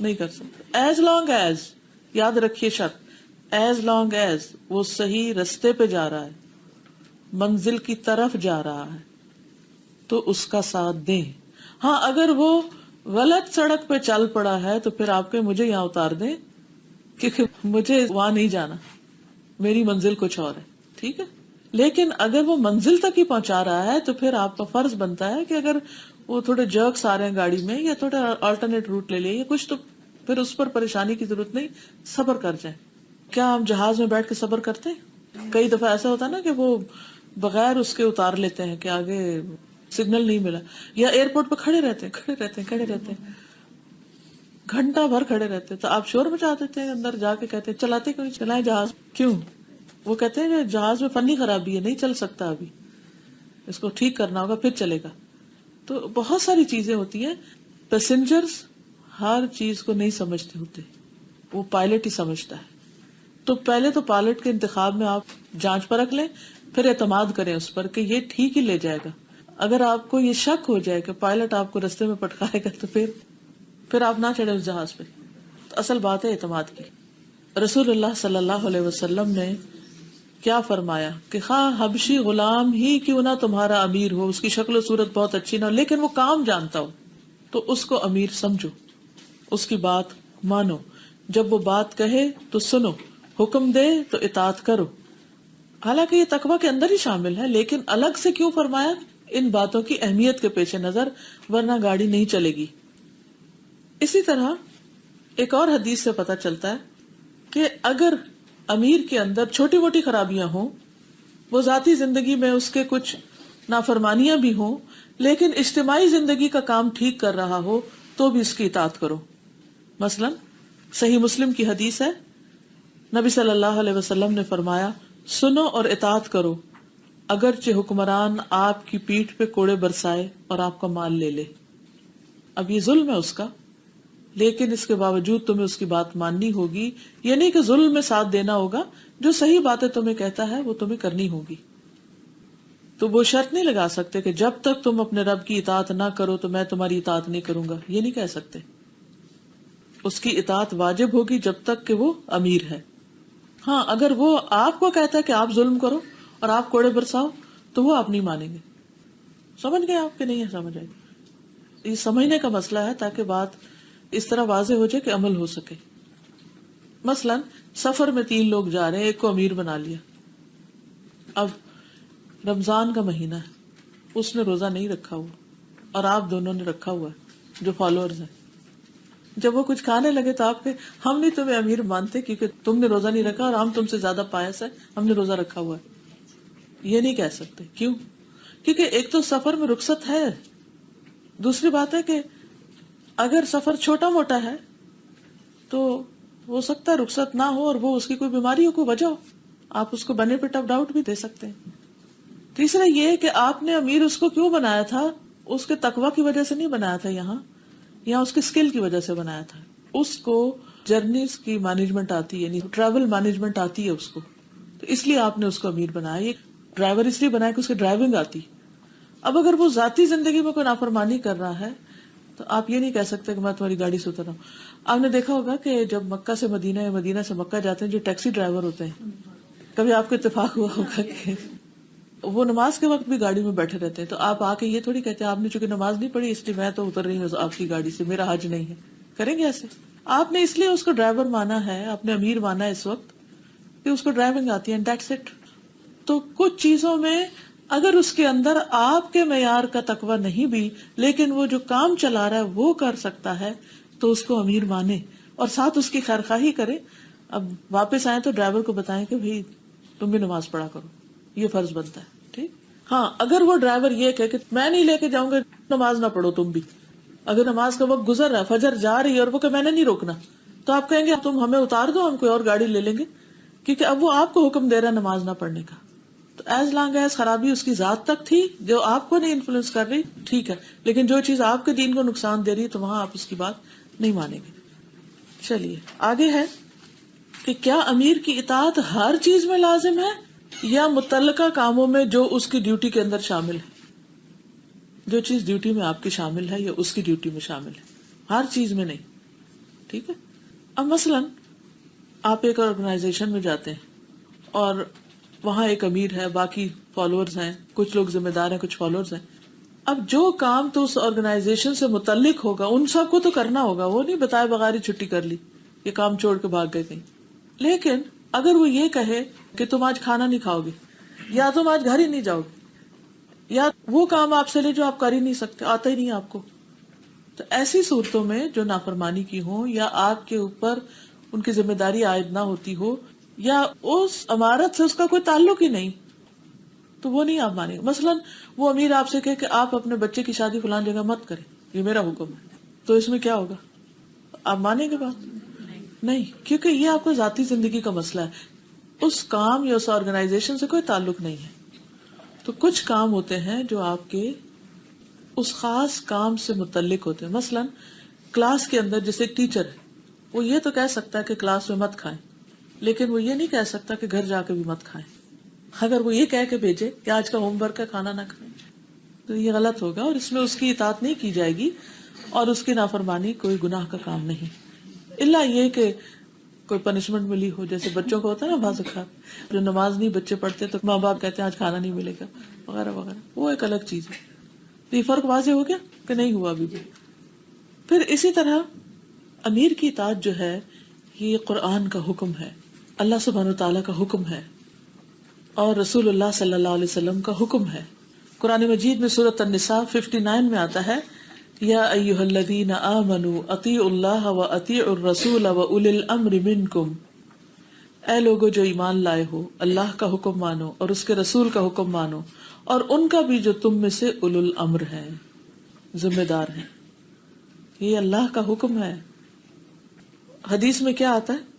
نہیں کر سکتا. ایز لانگ ایز، یاد رکھیے شرط، ایز لانگ ایز وہ صحیح رستے پہ جا رہا ہے، منزل کی طرف جا رہا ہے تو اس کا ساتھ دیں. ہاں اگر وہ غلط سڑک پہ چل پڑا ہے تو پھر آپ کے مجھے یہاں اتار دیں، کیونکہ مجھے وہاں نہیں جانا، میری منزل کچھ اور ہے. ٹھیک ہے. لیکن اگر وہ منزل تک ہی پہنچا رہا ہے تو پھر آپ کا فرض بنتا ہے کہ اگر وہ تھوڑے جرکس آ رہے ہیں گاڑی میں یا تھوڑا آلٹرنیٹ روٹ لے لے یا کچھ، تو پھر اس پر پریشانی کی ضرورت نہیں، صبر کر جائیں. کیا ہم جہاز میں بیٹھ کے صبر کرتے ہیں؟ کئی دفعہ ایسا ہوتا ہے نا کہ وہ بغیر اس کے اتار لیتے ہیں کہ آگے سگنل نہیں ملا، یا ایئرپورٹ پہ کھڑے رہتے ہیں گھنٹہ بھر کھڑے رہتے ہیں. تو آپ شور مچا دیتے ہیں، اندر جا کے کہتے ہیں چلاتے کیوں نہیں، چلائیں جہاز. کیوں؟ وہ کہتے ہیں کہ جہاز میں فنی خرابی ہے، نہیں چل سکتا، ابھی اس کو ٹھیک کرنا ہوگا پھر چلے گا. تو بہت ساری چیزیں ہوتی ہیں. پیسنجرز ہر چیز کو نہیں سمجھتے ہوتے، وہ پائلٹ ہی سمجھتا ہے. تو پہلے تو پائلٹ کے انتخاب میں آپ جانچ پرکھ لیں، پھر اعتماد کریں اس پر کہ یہ ٹھیک ہی لے جائے گا. اگر آپ کو یہ شک ہو جائے کہ پائلٹ آپ کو رستے میں پٹکائے گا تو پھر آپ نہ چڑھے اس جہاز پہ. تو اصل بات ہے اعتماد کی. رسول اللہ صلی اللہ علیہ وسلم نے کیا فرمایا کہ خواہ حبشی غلام ہی کیوں نہ تمہارا امیر ہو، اس کی شکل و صورت بہت اچھی نہ ہو، لیکن وہ کام جانتا ہو، تو اس کو امیر سمجھو، اس کی بات مانو. جب وہ بات کہے تو سنو، حکم دے تو اطاعت کرو. حالانکہ یہ تقویٰ کے اندر ہی شامل ہے، لیکن الگ سے کیوں فرمایا؟ ان باتوں کی اہمیت کے پیش نظر، ورنہ گاڑی نہیں چلے گی. اسی طرح ایک اور حدیث سے پتہ چلتا ہے کہ اگر امیر کے اندر چھوٹی موٹی خرابیاں ہوں، وہ ذاتی زندگی میں اس کے کچھ نافرمانیاں بھی ہوں، لیکن اجتماعی زندگی کا کام ٹھیک کر رہا ہو، تو بھی اس کی اطاعت کرو. مثلا صحیح مسلم کی حدیث ہے، نبی صلی اللہ علیہ وسلم نے فرمایا، سنو اور اطاعت کرو اگرچہ حکمران آپ کی پیٹھ پہ کوڑے برسائے اور آپ کا مال لے لے. اب یہ ظلم ہے اس کا، لیکن اس کے باوجود تمہیں اس کی بات ماننی ہوگی. یہ نہیں کہ ظلم میں ساتھ دینا ہوگا، جو صحیح باتیں تمہیں کہتا ہے وہ تمہیں کرنی ہوگی. تو وہ شرط نہیں لگا سکتے کہ جب تک تم اپنے رب کی اطاعت نہ کرو تو میں تمہاری اطاعت نہیں کروں گا، یہ نہیں کہہ سکتے. اس کی اطاعت واجب ہوگی جب تک کہ وہ امیر ہے. ہاں اگر وہ آپ کو کہتا ہے کہ آپ ظلم کرو اور آپ کوڑے برساؤ تو وہ آپ نہیں مانیں گے. سمجھ گئے آپ کہ نہیں ہے؟ سمجھ آئے. یہ سمجھنے کا مسئلہ ہے تاکہ بات اس طرح واضح ہو جائے کہ عمل ہو سکے. مثلا سفر میں 3 لوگ جا رہے ہیں، ایک کو امیر بنا لیا. اب رمضان کا مہینہ ہے، اس نے روزہ نہیں رکھا ہوا اور آپ دونوں نے رکھا ہوا ہے جو فالوورز ہیں. جب وہ کچھ کھانے لگے تو آپ کے ہم نہیں تمہیں امیر مانتے کیونکہ تم نے روزہ نہیں رکھا، اور ہم تم سے زیادہ پائس ہے، ہم نے روزہ رکھا ہوا ہے. یہ نہیں کہہ سکتے. کیوں؟ کیونکہ ایک تو سفر میں رخصت ہے، دوسری بات ہے کہ اگر سفر چھوٹا موٹا ہے تو ہو سکتا ہے رخصت نہ ہو اور وہ اس کی کوئی بیماری ہو، کوئی وجہ ہو، آپ اس کو بینیفٹ آف ڈاؤٹ بھی دے سکتے ہیں. تیسرا یہ کہ آپ نے امیر اس کو کیوں بنایا تھا؟ اس کے تقوی کی وجہ سے نہیں بنایا تھا، یہاں اس کے اسکل کی وجہ سے بنایا تھا. اس کو جرنیز کی مینجمنٹ آتی ہے، یعنی ٹریول مینجمنٹ آتی ہے اس کو، تو اس لیے آپ نے اس کو امیر بنایا. یہ ڈرائیور اس لیے بنایا کہ اس کی ڈرائیونگ آتی. اب اگر وہ ذاتی زندگی میں کوئی نافرمانی کر رہا ہے تو آپ یہ نہیں کہہ سکتے کہ میں تمہاری گاڑی سے اتر رہا ہوں. آپ نے دیکھا ہوگا کہ جب مکہ سے مدینہ یا مدینہ سے مکہ جاتے ہیں جو ٹیکسی ڈرائیور ہوتے ہیں، کبھی آپ کو اتفاق ہوا ہوگا کہ وہ نماز کے وقت بھی گاڑی میں بیٹھے رہتے ہیں. تو آپ آ کے یہ تھوڑی کہتے ہیں آپ نے چونکہ نماز نہیں پڑھی اس لیے میں تو اتر رہی ہوں آپ کی گاڑی سے، میرا حج نہیں ہے. کریں گے ایسے؟ آپ نے اس لیے اس کو ڈرائیور مانا ہے، آپ نے امیر مانا ہے اس وقت کہ اس کو ڈرائیونگ آتی ہے، دیٹس اٹ. تو کچھ چیزوں میں اگر اس کے اندر آپ کے معیار کا تقوی نہیں بھی، لیکن وہ جو کام چلا رہا ہے وہ کر سکتا ہے، تو اس کو امیر مانے اور ساتھ اس کی خیرخواہی کرے. اب واپس آئے تو ڈرائیور کو بتائیں کہ بھائی تم بھی نماز پڑھا کرو، یہ فرض بنتا ہے. ٹھیک. ہاں اگر وہ ڈرائیور یہ کہے کہ میں نہیں لے کے جاؤں گا، نماز نہ پڑھو تم بھی، اگر نماز کا وقت گزر رہا ہے، فجر جا رہی ہے اور وہ کہ میں نے نہیں روکنا، تو آپ کہیں گے تم ہمیں اتار دو، ہم کوئی اور گاڑی لے لیں گے، کیونکہ اب وہ آپ کو حکم دے رہا ہے نماز نہ پڑھنے کا. تو ایز لانگ ایز خرابی اس کی ذات تک تھی جو آپ کو نہیں انفلوئنس کر رہی، ٹھیک ہے، لیکن جو چیز آپ کے دین کو نقصان دے رہی ہے تو وہاں آپ اس کی بات نہیں مانیں گے. چلیے آگے ہے کہ کیا امیر کی اطاعت ہر چیز میں لازم ہے یا متعلقہ کاموں میں جو اس کی ڈیوٹی کے اندر شامل ہے؟ جو چیز ڈیوٹی میں آپ کی شامل ہے یا اس کی ڈیوٹی میں شامل ہے، ہر چیز میں نہیں. ٹھیک ہے. اب مثلا آپ ایک آرگنائزیشن میں جاتے ہیں اور وہاں ایک امیر ہے، باقی فالوورز ہیں، کچھ لوگ ذمہ دار ہیں، کچھ فالوورز ہیں. اب جو کام تو اس آرگنائزیشن سے متعلق ہوگا ان سب کو تو کرنا ہوگا، وہ نہیں بتائے بغیر ہی چھٹی کر لی، یہ کام چھوڑ کے بھاگ گئے کہیں. لیکن اگر وہ یہ کہے کہ تم آج کھانا نہیں کھاؤ گے یا تم آج گھر ہی نہیں جاؤ گے، یا وہ کام آپ سے لے جو آپ کر ہی نہیں سکتے، آتا ہی نہیں آپ کو. تو ایسی صورتوں میں جو نافرمانی کی ہو یا آپ کے اوپر ان کی ذمہ داری عائد نہ ہوتی ہو یا اس عمارت سے اس کا کوئی تعلق ہی نہیں، تو وہ نہیں آپ مانیں گے. مثلاً وہ امیر آپ سے کہے کہ آپ اپنے بچے کی شادی فلان جگہ مت کریں، یہ میرا حکم ہے، تو اس میں کیا ہوگا؟ آپ مانیں گے بات؟ نہیں، کیونکہ یہ آپ کو ذاتی زندگی کا مسئلہ ہے، اس کام یا اس آرگنائزیشن سے کوئی تعلق نہیں ہے. تو کچھ کام ہوتے ہیں جو آپ کے اس خاص کام سے متعلق ہوتے ہیں. مثلاً کلاس کے اندر جیسے ایک ٹیچر ہے، وہ یہ تو کہہ سکتا ہے کہ کلاس میں مت کھائیں، لیکن وہ یہ نہیں کہہ سکتا کہ گھر جا کے بھی مت کھائیں. اگر وہ یہ کہہ کے بھیجے کہ آج کا ہوم ورک کا کھانا نہ کھائیں تو یہ غلط ہوگا، اور اس میں اس کی اطاعت نہیں کی جائے گی، اور اس کی نافرمانی کوئی گناہ کا کام نہیں، الا یہ کہ کوئی پنشمنٹ ملی ہو. جیسے بچوں کو ہوتا ہے نا بعض اوقات جو نماز نہیں بچے پڑھتے تو ماں باپ کہتے ہیں آج کھانا نہیں ملے گا وغیرہ وغیرہ، وہ ایک الگ چیز ہے. تو یہ فرق واضح ہو گیا کہ نہیں ہوا ابھی بھی. پھر اسی طرح امیر کی اطاعت جو ہے یہ قرآن کا حکم ہے، اللہ سبحانہ تعالیٰ کا حکم ہے، اور رسول اللہ صلی اللہ علیہ وسلم کا حکم ہے. قرآن مجید میں سورۃ النساء 59 میں آتا ہے، یا ایھا الذین آمنوا اطیعوا اللہ واطیعوا الرسول واولی الامر منکم، اے لوگو جو ایمان لائے ہو، اللہ کا حکم مانو اور اس کے رسول کا حکم مانو، اور ان کا بھی جو تم میں سے اولو الامر ہیں، ذمہ دار ہیں. یہ اللہ کا حکم ہے. حدیث میں کیا آتا ہے؟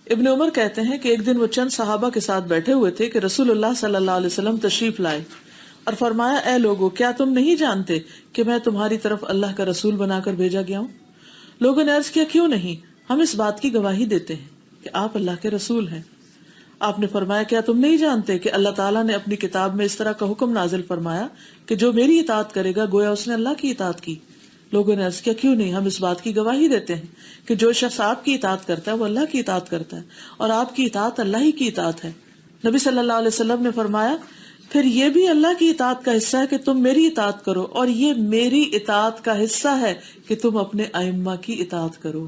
ابن عمر کہتے ہیں کہ ایک دن وہ چند صحابہ کے ساتھ بیٹھے ہوئے تھے کہ رسول اللہ صلی اللہ علیہ وسلم تشریف لائے اور فرمایا، اے لوگو کیا تم نہیں جانتے کہ میں تمہاری طرف اللہ کا رسول بنا کر بھیجا گیا ہوں؟ لوگوں نے عرض کیا، کیوں نہیں، ہم اس بات کی گواہی دیتے ہیں کہ آپ اللہ کے رسول ہیں. آپ نے فرمایا، کیا تم نہیں جانتے کہ اللہ تعالیٰ نے اپنی کتاب میں اس طرح کا حکم نازل فرمایا کہ جو میری اطاعت کرے گا گویا اس نے اللہ کی اطاعت کی. لوگوں نے عرض کیا، کیوں نہیں، ہم اس بات کی گواہی دیتے ہیں کہ جو شخص آپ کی اطاعت کرتا ہے وہ اللہ کی اطاعت کرتا ہے، اور آپ کی اطاعت اللہ ہی کی اطاعت ہے. نبی صلی اللہ علیہ وسلم نے فرمایا، پھر یہ بھی اللہ کی اطاعت کا حصہ ہے کہ تم میری اطاعت کرو، اور یہ میری اطاعت کا حصہ ہے کہ تم اپنے ائمہ کی اطاعت کرو.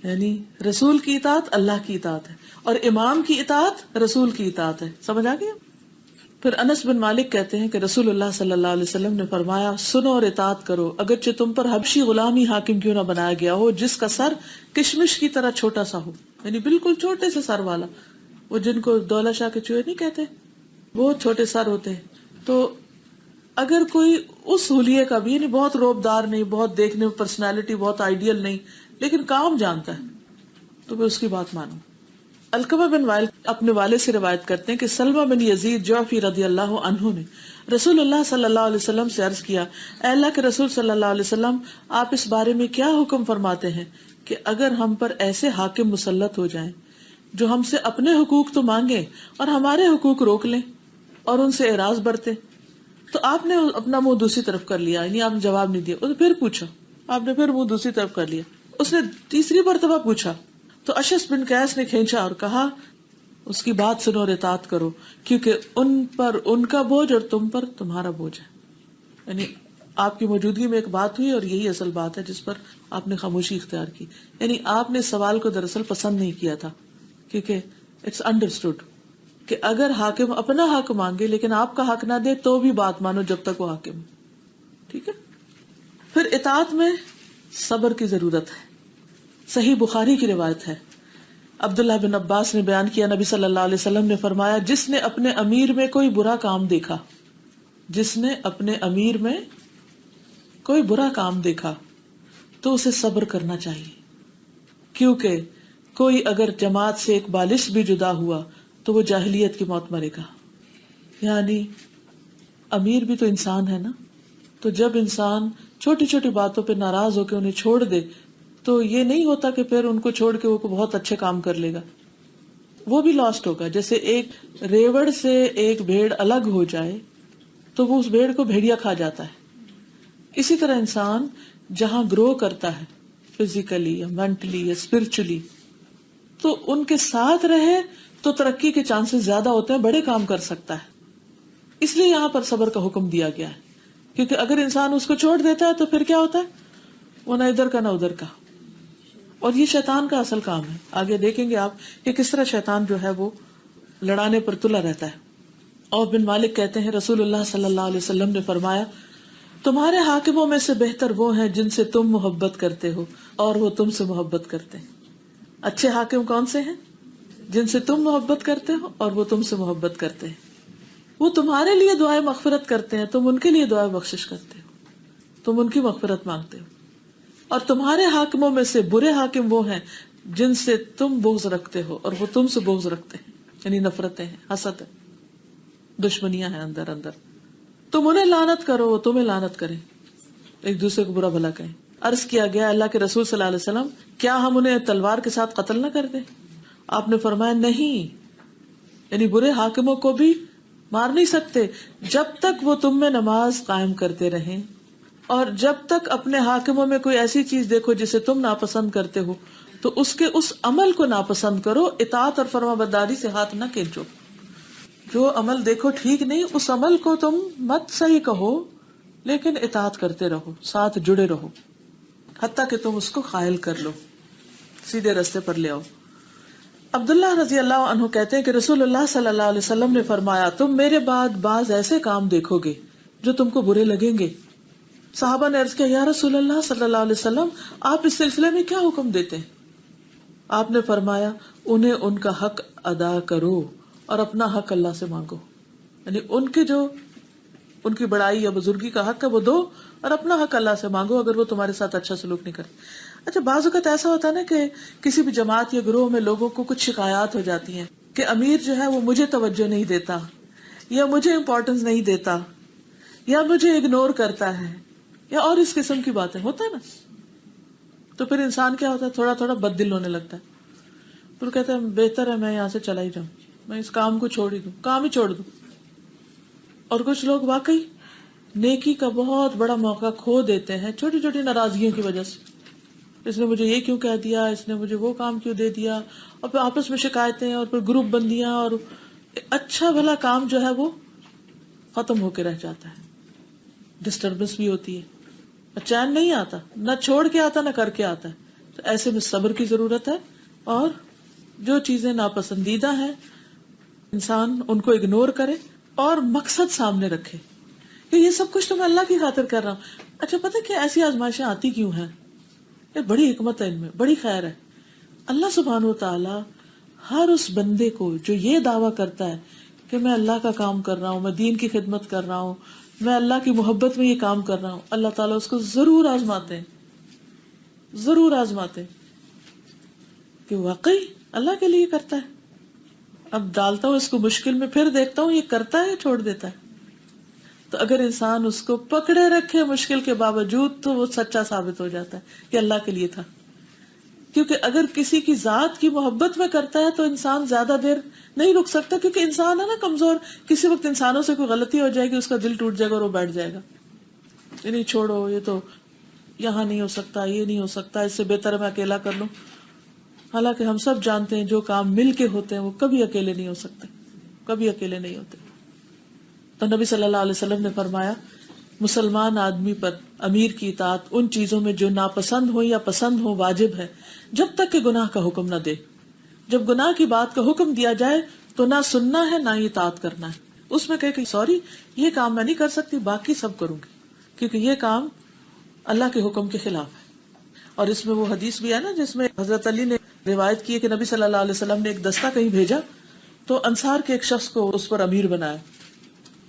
یعنی رسول کی اطاعت اللہ کی اطاعت ہے، اور امام کی اطاعت رسول کی اطاعت ہے. سمجھ آ گیا؟ پھر انس بن مالک کہتے ہیں کہ رسول اللہ صلی اللہ علیہ وسلم نے فرمایا، سنو اور اطاعت کرو، اگرچہ تم پر حبشی غلامی حاکم کیوں نہ بنایا گیا ہو جس کا سر کشمش کی طرح چھوٹا سا ہو، یعنی بالکل چھوٹے سے سر والا، وہ جن کو دولہ شاہ کے چوہے نہیں کہتے، بہت چھوٹے سر ہوتے ہیں. تو اگر کوئی اس حلیے کا بھی، یعنی بہت روبدار نہیں، بہت دیکھنے میں پرسنالٹی بہت آئیڈیل نہیں، لیکن کام جانتا ہے، تو پھر اس کی بات مانو. علقمہ بن وائل اپنے والد سے روایت کرتے ہیں کہ سلمہ بن یزید جعفی رضی اللہ عنہ نے رسول اللہ صلی اللہ علیہ وسلم سے عرض کیا، اے اللہ کے رسول صلی اللہ علیہ وسلم، آپ اس بارے میں کیا حکم فرماتے ہیں کہ اگر ہم پر ایسے حاکم مسلط ہو جائیں جو ہم سے اپنے حقوق تو مانگیں اور ہمارے حقوق روک لیں اور ان سے اعراض برتے؟ تو آپ نے اپنا منہ دوسری طرف کر لیا، یعنی آپ نے جواب نہیں دیا. پھر پوچھا، آپ نے پھر منہ دوسری طرف کر لیا. اس نے تیسری مرتبہ پوچھا تو اشعث بن قیس نے کھینچا اور کہا، اس کی بات سنو اور اطاعت کرو، کیونکہ ان پر ان کا بوجھ اور تم پر تمہارا بوجھ ہے. یعنی آپ کی موجودگی میں ایک بات ہوئی اور یہی اصل بات ہے جس پر آپ نے خاموشی اختیار کی. یعنی آپ نے سوال کو دراصل پسند نہیں کیا تھا، کیونکہ اٹس انڈرسٹوڈ کہ اگر حاکم اپنا حق مانگے لیکن آپ کا حق نہ دے تو بھی بات مانو جب تک وہ حاکم. ٹھیک ہے. پھر اطاعت میں صبر کی ضرورت ہے. صحیح بخاری کی روایت ہے، عبداللہ بن عباس نے بیان کیا، نبی صلی اللہ علیہ وسلم نے فرمایا، جس نے اپنے امیر میں کوئی برا کام دیکھا، جس نے اپنے امیر میں کوئی برا کام دیکھا تو اسے صبر کرنا چاہیے، کیونکہ کوئی اگر جماعت سے ایک بالش بھی جدا ہوا تو وہ جاہلیت کی موت مرے گا. یعنی امیر بھی تو انسان ہے نا، تو جب انسان چھوٹی چھوٹی باتوں پہ ناراض ہو کے انہیں چھوڑ دے تو یہ نہیں ہوتا کہ پھر ان کو چھوڑ کے وہ بہت اچھے کام کر لے گا، وہ بھی لاسٹ ہوگا. جیسے ایک ریوڑ سے ایک بھیڑ الگ ہو جائے تو وہ اس بھیڑ کو بھیڑیا کھا جاتا ہے. اسی طرح انسان جہاں گرو کرتا ہے فزیکلی یا مینٹلی یا اسپرچولی، تو ان کے ساتھ رہے تو ترقی کے چانسز زیادہ ہوتے ہیں، بڑے کام کر سکتا ہے. اس لیے یہاں پر صبر کا حکم دیا گیا ہے، کیونکہ اگر انسان اس کو چھوڑ دیتا ہے تو پھر کیا ہوتا ہے، وہ نہ ادھر کا نہ ادھر کا. اور یہ شیطان کا اصل کام ہے. آگے دیکھیں گے آپ کہ کس طرح شیطان جو ہے وہ لڑانے پر تلا رہتا ہے. اور بن مالک کہتے ہیں رسول اللہ صلی اللہ علیہ وسلم نے فرمایا تمہارے حاکموں میں سے بہتر وہ ہیں جن سے تم محبت کرتے ہو اور وہ تم سے محبت کرتے ہیں. اچھے حاکم کون سے ہیں؟ جن سے تم محبت کرتے ہو اور وہ تم سے محبت کرتے ہیں. وہ تمہارے لیے دعائیں مغفرت کرتے ہیں، تم ان کے لیے دعائیں بخشش کرتے ہو، تم ان کی مغفرت مانگتے ہو. اور تمہارے حاکموں میں سے برے حاکم وہ ہیں جن سے تم بغض رکھتے ہو اور وہ تم سے بغض رکھتے ہیں، یعنی نفرتیں ہیں، حسد ہے، دشمنیاں ہیں اندر اندر. تم انہیں لعنت کرو وہ تمہیں لعنت کریں، ایک دوسرے کو برا بھلا کہیں. عرض کیا گیا اللہ کے رسول صلی اللہ علیہ وسلم کیا ہم انہیں تلوار کے ساتھ قتل نہ کر دیں؟ آپ نے فرمایا نہیں، یعنی برے حاکموں کو بھی مار نہیں سکتے جب تک وہ تم میں نماز قائم کرتے رہیں، اور جب تک اپنے حاکموں میں کوئی ایسی چیز دیکھو جسے تم ناپسند کرتے ہو تو اس کے اس عمل کو ناپسند کرو، اطاعت اور فرما برداری سے ہاتھ نہ کھینچو. جو عمل دیکھو ٹھیک نہیں اس عمل کو تم مت صحیح کہو، لیکن اطاعت کرتے رہو، ساتھ جڑے رہو حتیٰ کہ تم اس کو قائل کر لو، سیدھے راستے پر لے آؤ. عبداللہ رضی اللہ عنہ کہتے ہیں کہ رسول اللہ صلی اللہ علیہ وسلم نے فرمایا تم میرے بعد بعض ایسے کام دیکھو گے جو تم کو برے لگیں گے. صحابہ نے عرض کیا یا رسول اللہ صلی اللہ علیہ وسلم آپ اس سلسلے میں کیا حکم دیتے ہیں؟ آپ نے فرمایا انہیں ان کا حق ادا کرو اور اپنا حق اللہ سے مانگو، یعنی ان کی بڑائی یا بزرگی کا حق ہے وہ دو اور اپنا حق اللہ سے مانگو اگر وہ تمہارے ساتھ اچھا سلوک نہیں کرتے. اچھا بعض اوقات ایسا ہوتا ہے نا کہ کسی بھی جماعت یا گروہ میں لوگوں کو کچھ شکایات ہو جاتی ہیں کہ امیر جو ہے وہ مجھے توجہ نہیں دیتا یا مجھے امپورٹنس نہیں دیتا یا مجھے اگنور کرتا ہے یا اور اس قسم کی باتیں ہوتا ہے نا. تو پھر انسان کیا ہوتا ہے تھوڑا تھوڑا بد دل ہونے لگتا ہے، پھر کہتا ہے بہتر ہے میں یہاں سے چلا ہی جاؤں، میں اس کام کو چھوڑ ہی دوں، کام ہی چھوڑ دوں. اور کچھ لوگ واقعی نیکی کا بہت بڑا موقع کھو دیتے ہیں چھوٹی چھوٹی ناراضگیوں کی وجہ سے. اس نے مجھے یہ کیوں کہہ دیا، اس نے مجھے وہ کام کیوں دے دیا، اور پھر آپس میں شکایتیں اور پھر گروپ بندیاں، اور اچھا بھلا کام جو ہے وہ ختم ہو کے رہ جاتا ہے. ڈسٹربنس بھی ہوتی ہے، چین نہیں آتا، نہ چھوڑ کے آتا نہ کر کے آتا ہے. تو ایسے میں صبر کی ضرورت ہے، اور جو چیزیں ناپسندیدہ ہیں انسان ان کو اگنور کرے اور مقصد سامنے رکھے کہ یہ سب کچھ تو میں اللہ کی خاطر کر رہا ہوں. اچھا پتہ کیا ایسی آزمائشیں آتی کیوں ہیں؟ یہ بڑی حکمت ہے ان میں، بڑی خیر ہے. اللہ سبحانہ و تعالی ہر اس بندے کو جو یہ دعویٰ کرتا ہے کہ میں اللہ کا کام کر رہا ہوں، میں دین کی خدمت کر رہا ہوں، میں اللہ کی محبت میں یہ کام کر رہا ہوں، اللہ تعالیٰ اس کو ضرور آزماتے ہیں، ضرور آزماتے ہیں کہ واقعی اللہ کے لیے کرتا ہے. اب ڈالتا ہوں اس کو مشکل میں، پھر دیکھتا ہوں یہ کرتا ہے یا چھوڑ دیتا ہے. تو اگر انسان اس کو پکڑے رکھے مشکل کے باوجود تو وہ سچا ثابت ہو جاتا ہے کہ اللہ کے لیے تھا. کیونکہ اگر کسی کی ذات کی محبت میں کرتا ہے تو انسان زیادہ دیر نہیں رک سکتا، کیونکہ انسان ہے نا کمزور، کسی وقت انسانوں سے کوئی غلطی ہو جائے گی اس کا دل ٹوٹ جائے گا اور وہ بیٹھ جائے گا، یہ نہیں چھوڑو، یہ تو یہاں نہیں ہو سکتا، یہ نہیں ہو سکتا، اس سے بہتر ہے میں اکیلا کر لوں. حالانکہ ہم سب جانتے ہیں جو کام مل کے ہوتے ہیں وہ کبھی اکیلے نہیں ہو سکتے، کبھی اکیلے نہیں ہوتے. تو نبی صلی اللہ علیہ وسلم نے فرمایا مسلمان آدمی پر امیر کی اطاعت ان چیزوں میں جو ناپسند ہو یا پسند ہو واجب ہے جب تک کہ گناہ کا حکم نہ دے. جب گناہ کی بات کا حکم دیا جائے تو نہ سننا ہے نہ ہی اطاعت کرنا ہے. اس میں کہے کہ سوری یہ کام میں نہیں کر سکتی، باقی سب کروں گی، کیونکہ یہ کام اللہ کے حکم کے خلاف ہے. اور اس میں وہ حدیث بھی ہے نا جس میں حضرت علی نے روایت کی ہے کہ نبی صلی اللہ علیہ وسلم نے ایک دستہ کہیں بھیجا تو انصار کے ایک شخص کو اس پر امیر بنایا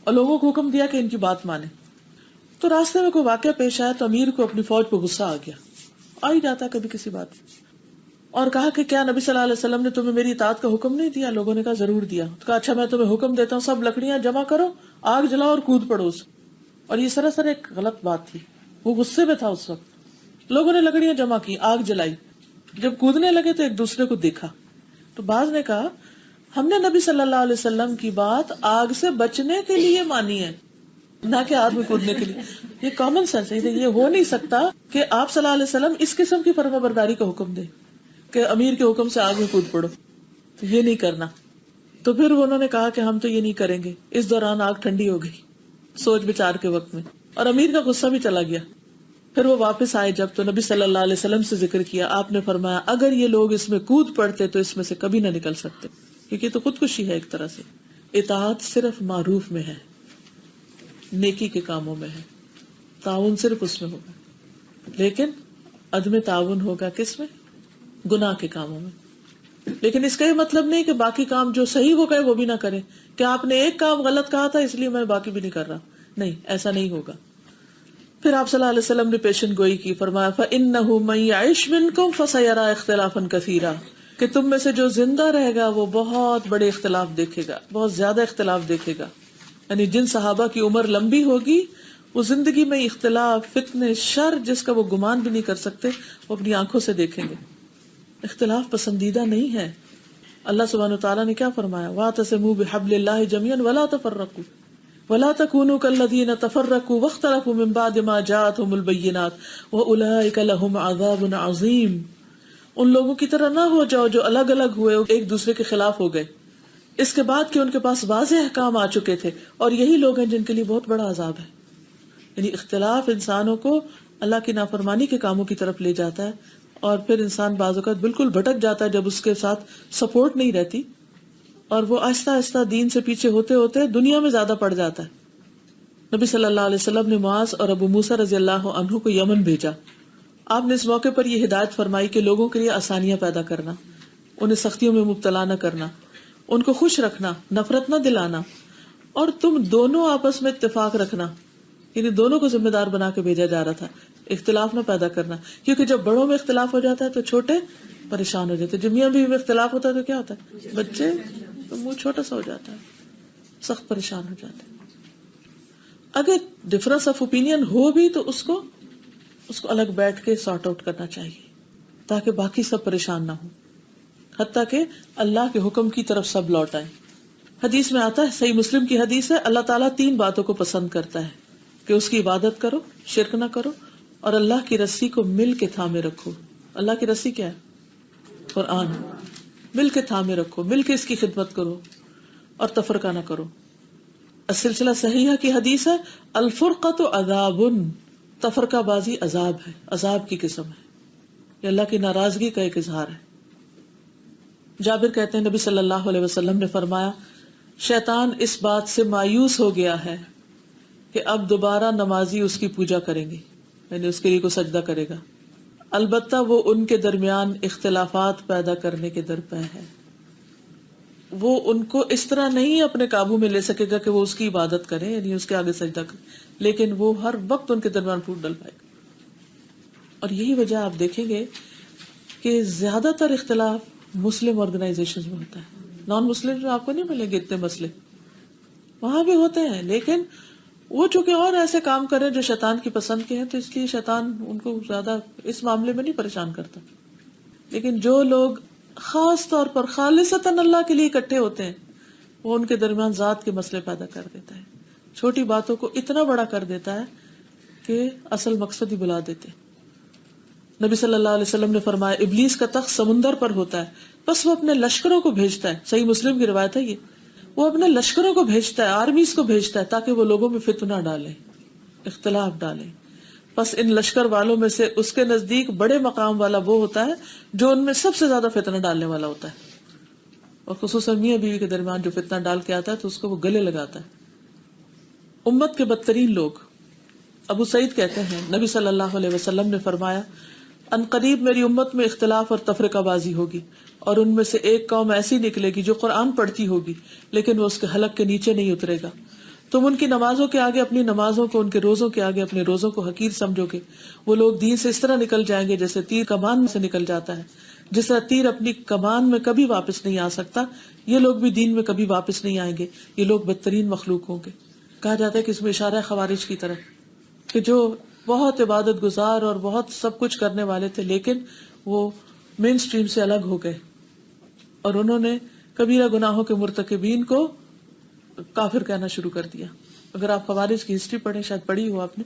اور لوگوں کو حکم دیا کہ ان کی بات مانے. تو راستے میں کوئی واقعہ پیش آیا تو امیر کو اپنی فوج پہ غصہ آ گیا، آ ہی جاتا کبھی کسی بات، اور کہا کہ کیا نبی صلی اللہ علیہ وسلم نے تمہیں میری اطاعت کا حکم نہیں دیا؟ لوگوں نے کہا ضرور دیا. تو کہا اچھا میں تمہیں حکم دیتا ہوں سب لکڑیاں جمع کرو، آگ جلاؤ اور کود پڑو اس. اور یہ سراسر ایک غلط بات تھی، وہ غصے میں تھا اس وقت. لوگوں نے لکڑیاں جمع کی، آگ جلائی، جب کودنے لگے تو ایک دوسرے کو دیکھا تو بعض نے کہا ہم نے نبی صلی اللہ علیہ وسلم کی بات آگ سے بچنے کے لیے مانی ہے نہ کہ آگ میں کودنے کے لیے. یہ کامن سینس ہے، یہ ہو نہیں سکتا کہ آپ صلی اللہ علیہ وسلم اس قسم کی فرما برداری کا حکم دے کہ امیر کے حکم سے آگ میں کود پڑو، تو یہ نہیں کرنا. تو پھر انہوں نے کہا کہ ہم تو یہ نہیں کریں گے. اس دوران آگ ٹھنڈی ہو گئی سوچ بچار کے وقت میں، اور امیر کا غصہ بھی چلا گیا. پھر وہ واپس آئے جب تو نبی صلی اللہ علیہ وسلم سے ذکر کیا. آپ نے فرمایا اگر یہ لوگ اس میں کود پڑتے تو اس میں سے کبھی نہ نکل سکتے، کیونکہ تو خودکشی ہے ایک طرح سے. اطاعت صرف معروف میں ہے، نیکی کے کاموں میں ہے، تعاون صرف اس میں ہوگا، لیکن عدم تعاون ہوگا کس میں؟ گناہ کے کاموں میں۔ لیکن اس کا یہ مطلب نہیں کہ باقی کام جو صحیح ہو گئے وہ بھی نہ کریں، کہ آپ نے ایک کام غلط کہا تھا اس لیے میں باقی بھی نہیں کر رہا، نہیں، ایسا نہیں ہوگا۔ پھر آپ صلی اللہ علیہ وسلم نے پیشن گوئی کی، فرمایا فَإِنَّهُ مَن يَعِشْ مِنْكُمْ فَسَيَرَىٰ اخْتِلَافًا كَثِيرًا، کہ تم میں سے جو زندہ رہے گا وہ بہت بڑے اختلاف دیکھے گا، بہت زیادہ اختلاف دیکھے گا۔ یعنی جن صحابہ کی عمر لمبی ہوگی وہ زندگی میں اختلاف، فتنے، شر جس کا وہ گمان بھی نہیں کر سکتے وہ اپنی آنکھوں سے دیکھیں گے۔ اختلاف پسندیدہ نہیں ہے۔ اللہ سبحانہ وتعالیٰ نے کیا فرمایا؟ وَاعْتَصِمُوا بِحَبْلِ اللَّهِ جَمِيعًا وَلَا تَفَرَّقُوا وَلَا تَكُونُوا كَالَّذِينَ تَفَرَّقُوا وَاخْتَلَفُوا مِن بَعْدِ مَا جَاءَتْهُمُ الْبَيِّنَاتُ وَأُولَٰئِكَ لَهُمْ عَذَابٌ عَظِيمٌ۔ ان لوگوں کی طرح نہ ہو جاؤ جو الگ الگ ہوئے، ایک دوسرے کے خلاف ہو گئے، اس کے بعد کہ ان کے پاس واضح احکام آ چکے تھے، اور یہی لوگ ہیں جن کے لیے بہت بڑا عذاب ہے۔ یعنی اختلاف انسانوں کو اللہ کی نافرمانی کے کاموں کی طرف لے جاتا ہے، اور پھر انسان بعض اوقات بالکل بھٹک جاتا ہے جب اس کے ساتھ سپورٹ نہیں رہتی، اور وہ آہستہ آہستہ دین سے پیچھے ہوتے ہوتے دنیا میں زیادہ پڑ جاتا ہے۔ نبی صلی اللہ علیہ وسلم نے معاذ اور ابو موسیٰ رضی اللہ عنہ کو یمن بھیجا۔ آپ نے اس موقع پر یہ ہدایت فرمائی کہ لوگوں کے لیے آسانیاں پیدا کرنا، انہیں سختیوں میں مبتلا نہ کرنا، ان کو خوش رکھنا، نفرت نہ دلانا، اور تم دونوں آپس میں اتفاق رکھنا، یعنی دونوں کو ذمہ دار بنا کے بھیجا جا رہا تھا، اختلاف نہ پیدا کرنا، کیونکہ جب بڑوں میں اختلاف ہو جاتا ہے تو چھوٹے پریشان ہو جاتے ہیں۔ جب میاں بیوی میں اختلاف ہوتا ہے تو کیا ہوتا ہے؟ بچے تو منہ چھوٹا سا ہو جاتا ہے، سخت پریشان ہو جاتے ہیں۔ اگر ڈفرنس آف اوپینین ہو بھی تو اس کو الگ بیٹھ کے سارٹ آؤٹ کرنا چاہیے تاکہ باقی سب پریشان نہ ہو، حتیٰ کہ اللہ کے حکم کی طرف سب لوٹ آئیں۔ حدیث میں آتا ہے، صحیح مسلم کی حدیث ہے، اللہ تعالیٰ 3 باتوں کو پسند کرتا ہے، کہ اس کی عبادت کرو، شرک نہ کرو، اور اللہ کی رسی کو مل کے تھامے رکھو۔ اللہ کی رسی کیا ہے؟ قرآن۔ مل کے تھامے رکھو، مل کے اس کی خدمت کرو، اور تفرقہ نہ کرو۔ السلسلہ صحیحہ کی حدیث ہے، الفرقۃ عذاب، تفرقہ بازی عذاب ہے، عذاب کی قسم ہے، یہ اللہ کی ناراضگی کا ایک اظہار ہے۔ جابر کہتے ہیں نبی صلی اللہ علیہ وسلم نے فرمایا، شیطان اس بات سے مایوس ہو گیا ہے کہ اب دوبارہ نمازی اس کی پوجا کریں گے، یعنی اس کے لیے کوئی سجدہ کرے گا، البتہ وہ ان کے درمیان اختلافات پیدا کرنے کے درپے ہے۔ وہ ان کو اس طرح نہیں اپنے قابو میں لے سکے گا کہ وہ اس کی عبادت کریں، یعنی اس کے آگے سجدہ کریں، لیکن وہ ہر وقت ان کے درمیان پھوٹ ڈل پائے گا۔ اور یہی وجہ آپ دیکھیں گے کہ زیادہ تر اختلاف مسلم آرگنائزیشن میں ہوتا ہے، نان مسلم میں آپ کو نہیں ملیں گے اتنے مسئلے، وہاں بھی ہوتے ہیں، لیکن وہ چونکہ اور ایسے کام کریں جو شیطان کی پسند کے ہیں تو اس لیے شیطان ان کو زیادہ اس معاملے میں نہیں پریشان کرتا۔ لیکن جو لوگ خاص طور پر خالصتاً اللہ کے لیے اکٹھے ہوتے ہیں، وہ ان کے درمیان ذات کے مسئلے پیدا کر دیتا ہے، چھوٹی باتوں کو اتنا بڑا کر دیتا ہے کہ اصل مقصد ہی بلا دیتے۔ نبی صلی اللہ علیہ وسلم نے فرمایا، ابلیس کا تخت سمندر پر ہوتا ہے، بس وہ اپنے لشکروں کو بھیجتا ہے، صحیح مسلم کی روایت ہے یہ، وہ اپنے لشکروں کو بھیجتا ہے، آرمیز کو بھیجتا ہے تاکہ وہ لوگوں میں فتنہ ڈالے، اختلاف ڈالے۔ بس ان لشکر والوں میں سے اس کے نزدیک بڑے مقام والا وہ ہوتا ہے جو ان میں سب سے زیادہ فتنہ ڈالنے والا ہوتا ہے، اور خصوصاً میاں بیوی کے درمیان جو فتنہ ڈال کے آتا ہے تو اس کو وہ گلے لگاتا ہے۔ امت کے بدترین لوگ، ابو سعید کہتے ہیں نبی صلی اللہ علیہ وسلم نے فرمایا، ان قریب میری امت میں اختلاف اور تفرقہ بازی ہوگی، اور ان میں سے ایک قوم ایسی نکلے گی جو قرآن پڑھتی ہوگی لیکن وہ اس کے حلق کے نیچے نہیں اترے گا۔ تم ان کی نمازوں کے آگے اپنی نمازوں کو، ان کے روزوں کے آگے اپنے روزوں کو حقیر سمجھو گے۔ وہ لوگ دین سے اس طرح نکل جائیں گے جیسے تیر کمان میں سے نکل جاتا ہے، جس طرح تیر اپنی کمان میں کبھی واپس نہیں آ سکتا، یہ لوگ بھی دین میں کبھی واپس نہیں آئیں گے، یہ لوگ بدترین مخلوق ہوں گے۔ کہا جاتا ہے کہ اس میں اشارہ ہے خوارج کی طرف، کہ جو بہت عبادت گزار اور بہت سب کچھ کرنے والے تھے لیکن وہ مین سٹریم سے الگ ہو گئے، اور انہوں نے کبیرہ گناہوں کے مرتکبین کو کافر کہنا شروع کر دیا۔ اگر آپ خوارج کی ہسٹری پڑھیں، شاید پڑھی ہو آپ نے،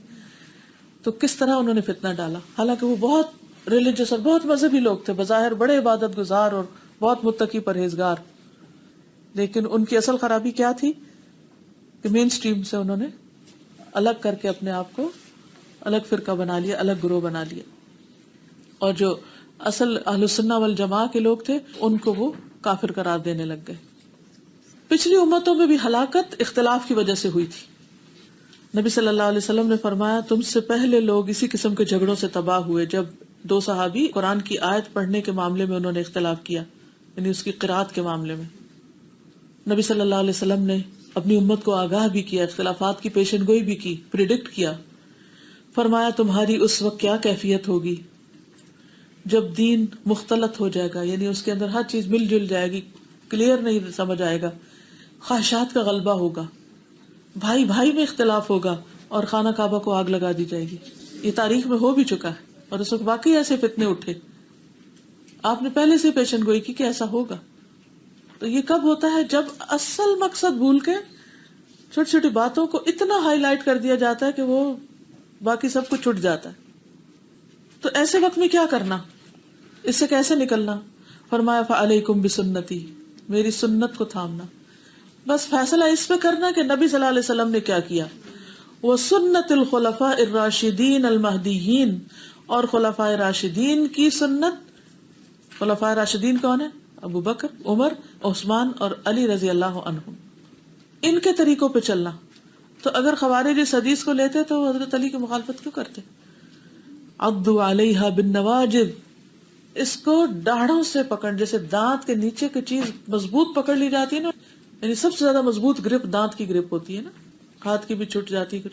تو کس طرح انہوں نے فتنہ ڈالا، حالانکہ وہ بہت ریلیجس اور بہت مذہبی لوگ تھے، بظاہر بڑے عبادت گزار اور بہت متقی پرہیزگار، لیکن ان کی اصل خرابی کیا تھی کہ مین سٹریم سے انہوں نے الگ کر کے اپنے آپ کو الگ فرقہ بنا لیا، الگ گروہ بنا لیا، اور جو اصل اہل السنہ والجماعہ کے لوگ تھے ان کو وہ کافر قرار دینے لگ گئے۔ پچھلی امتوں میں بھی ہلاکت اختلاف کی وجہ سے ہوئی تھی. نبی صلی اللہ علیہ وسلم نے فرمایا تم سے پہلے لوگ اسی قسم کے جھگڑوں سے تباہ ہوئے جب دو صحابی قرآن کی آیت پڑھنے کے معاملے میں انہوں نے اختلاف کیا، یعنی اس کی قرات کے معاملے میں. نبی صلی اللہ علیہ وسلم نے اپنی امت کو آگاہ بھی کیا، اختلافات کی پیشن گوئی بھی کی، پریڈکٹ کیا. فرمایا تمہاری اس وقت کیا کیفیت ہوگی جب دین مختلط ہو جائے گا، یعنی اس کے اندر ہر چیز مل جل جائے گی، کلیئر نہیں سمجھ آئے گا، خواہشات کا غلبہ ہوگا، بھائی بھائی میں اختلاف ہوگا اور خانہ کعبہ کو آگ لگا دی جائے گی. یہ تاریخ میں ہو بھی چکا ہے اور اس وقت واقعی ایسے فتنے اٹھے. آپ نے پہلے سے پیشن گوئی کی کہ ایسا ہوگا. تو یہ کب ہوتا ہے؟ جب اصل مقصد بھول کے چھوٹی چھوٹی باتوں کو اتنا ہائی لائٹ کر دیا جاتا ہے کہ وہ باقی سب کچھ چھٹ جاتا ہے. تو ایسے وقت میں کیا کرنا، اس سے کیسے نکلنا؟ فرمایا فعلیکم بسنتی، میری سنت کو تھامنا. بس فیصلہ اس پہ کرنا کہ نبی صلی اللہ علیہ وسلم نے کیا کیا. وہ سنت الخلفاء الراشدین المہدیین، اور خلفاء راشدین کی سنت. خلفاء راشدین کون ہیں؟ ابو بکر، عمر، عثمان اور علی رضی اللہ عنہم. ان کے طریقوں پہ چلنا. تو اگر خوارج اس حدیث کو لیتے تو حضرت علی کی مخالفت کیوں کرتے؟ عضوا علیہا بالنواجذ، اس کو داڑھوں سے پکڑ، جیسے دانت کے نیچے کی چیز مضبوط پکڑ لی جاتی ہے نا، یعنی سب سے زیادہ مضبوط گرپ دانت کی گرپ ہوتی ہے نا، ہاتھ کی بھی چھٹ جاتی ہے،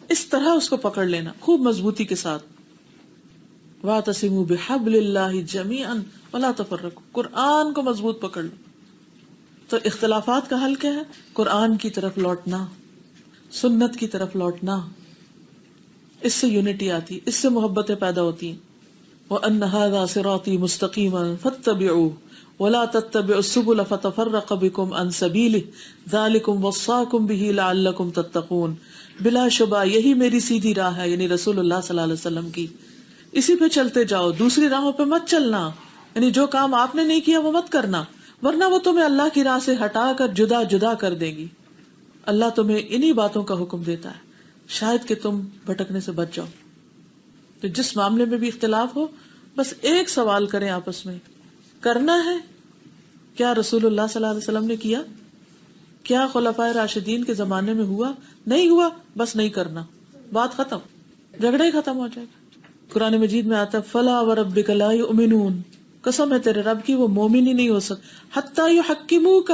اس طرح اس کو پکڑ لینا خوب مضبوطی کے ساتھ. واعتصموا بحبل اللہ جمیعا ولا تفرقوا، قرآن کو مضبوط پکڑ لو. تو اختلافات کا حل کیا ہے؟ قرآن کی طرف لوٹنا، سنت کی طرف لوٹنا. اس سے یونٹی آتی، اس سے محبتیں پیدا ہوتی ہیں. وَأَنَّ هَذَا صِرَاطِي مُسْتَقِيمًا فَاتَّبِعُوهُ وَلَا تَتَّبِعُوا السُّبُلَ فَتَفَرَّقَ بِكُمْ عَنْ سَبِيلِهِ ذَلِكُمْ وَصَّاكُمْ بِهِ لَعَلَّكُمْ تَتَّقُونَ. بلا شبہ یہی میری سیدھی راہ ہے، یعنی رسول اللہ صلی اللہ علیہ وسلم کی. اسی پہ چلتے جاؤ، دوسری راہوں پہ مت چلنا، یعنی جو کام آپ نے نہیں کیا وہ مت کرنا، ورنہ وہ تمہیں اللہ کی راہ سے ہٹا کر جدا جدا کر دے گی. اللہ تمہیں انہی باتوں کا حکم دیتا ہے شاید کہ تم بھٹکنے سے بچ جاؤ. تو جس معاملے میں بھی اختلاف ہو، بس ایک سوال کریں آپس میں، کرنا ہے کیا رسول اللہ صلی اللہ علیہ وسلم نے کیا؟ کیا خلفائے راشدین کے زمانے میں ہوا؟ نہیں ہوا، بس نہیں کرنا، بات ختم، جھگڑا ہی ختم ہو جائے گا. قرآن مجید میں آتا ہے فلا وربک لا یؤمنون، قسم ہے تیرے رب کی وہ مومن ہی نہیں ہو سکتے حتی یحکموک،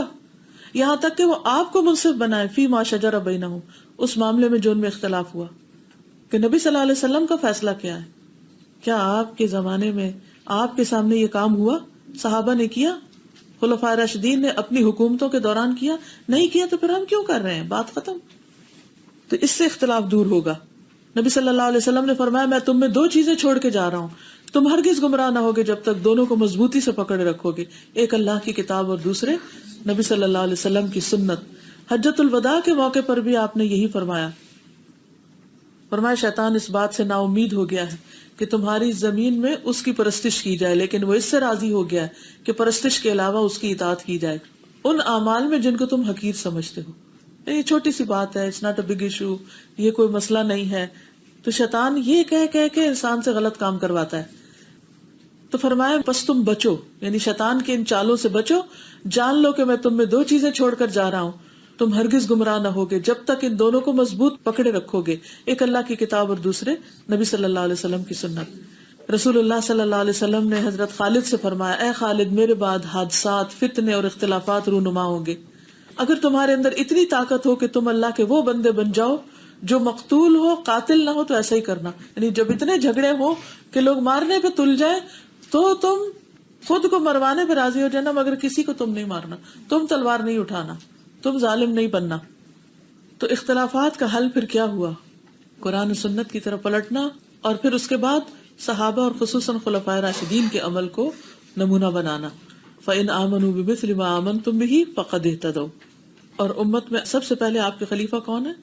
یہاں تک کہ وہ آپ کو منصف بنائے فی ما شجر بینہم، اس معاملے میں جو ان میں اختلاف ہوا. کہ نبی صلی اللہ علیہ وسلم کا فیصلہ کیا ہے؟ کیا آپ کے زمانے میں آپ کے سامنے یہ کام ہوا؟ صحابہ نے کیا؟ خلفائے راشدین نے اپنی حکومتوں کے دوران کیا؟ نہیں کیا تو پھر ہم کیوں کر رہے ہیں؟ بات ختم. تو اس سے اختلاف دور ہوگا. نبی صلی اللہ علیہ وسلم نے فرمایا میں تم میں دو چیزیں چھوڑ کے جا رہا ہوں، تم ہرگز گمراہ نہ ہوگے جب تک دونوں کو مضبوطی سے پکڑے رکھو گے، ایک اللہ کی کتاب اور دوسرے نبی صلی اللہ علیہ وسلم کی سنت. حجۃ الوداع کے موقع پر بھی آپ نے یہی فرمایا. فرمایا شیطان اس بات سے نا امید ہو گیا ہے کہ تمہاری زمین میں اس کی پرستش کی جائے، لیکن وہ اس سے راضی ہو گیا ہے کہ پرستش کے علاوہ اس کی اطاعت کی جائے ان اعمال میں جن کو تم حقیر سمجھتے ہو. یہ چھوٹی سی بات ہے، it's not a big issue, یہ کوئی مسئلہ نہیں ہے. تو شیطان یہ کہہ کے انسان سے غلط کام کرواتا ہے. تو فرمایا بس تم بچو، یعنی شیطان کے ان چالوں سے بچو، جان لو کہ میں تم میں دو چیزیں چھوڑ کر جا رہا ہوں، تم ہرگز گمراہ نہ ہوگے جب تک ان دونوں کو مضبوط پکڑے رکھو گے، ایک اللہ کی کتاب اور دوسرے نبی صلی اللہ علیہ وسلم کی سنت. رسول اللہ صلی اللہ علیہ وسلم نے حضرت خالد سے فرمایا اے خالد میرے بعد حادثات، فتنے اور اختلافات رونما ہوں گے. اگر تمہارے اندر اتنی طاقت ہو کہ تم اللہ کے وہ بندے بن جاؤ جو مقتول ہو قاتل نہ ہو تو ایسا ہی کرنا. یعنی جب اتنے جھگڑے ہو کہ لوگ مارنے پہ تل جائے تو تم خود کو مروانے پہ راضی ہو جانا، مگر کسی کو تم نہیں مارنا، تم تلوار نہیں اٹھانا، تم ظالم نہیں بننا. تو اختلافات کا حل پھر کیا ہوا؟ قرآن و سنت کی طرف پلٹنا، اور پھر اس کے بعد صحابہ اور خصوصاً خلفائے راشدین کے عمل کو نمونہ بنانا. فَإِنْ آمَنُوا بِمِثْلِ مَا آمَنْتُمْ بِهِ فَقَدْ اهْتَدَوْا. اور امت میں سب سے پہلے آپ کے خلیفہ کون ہیں؟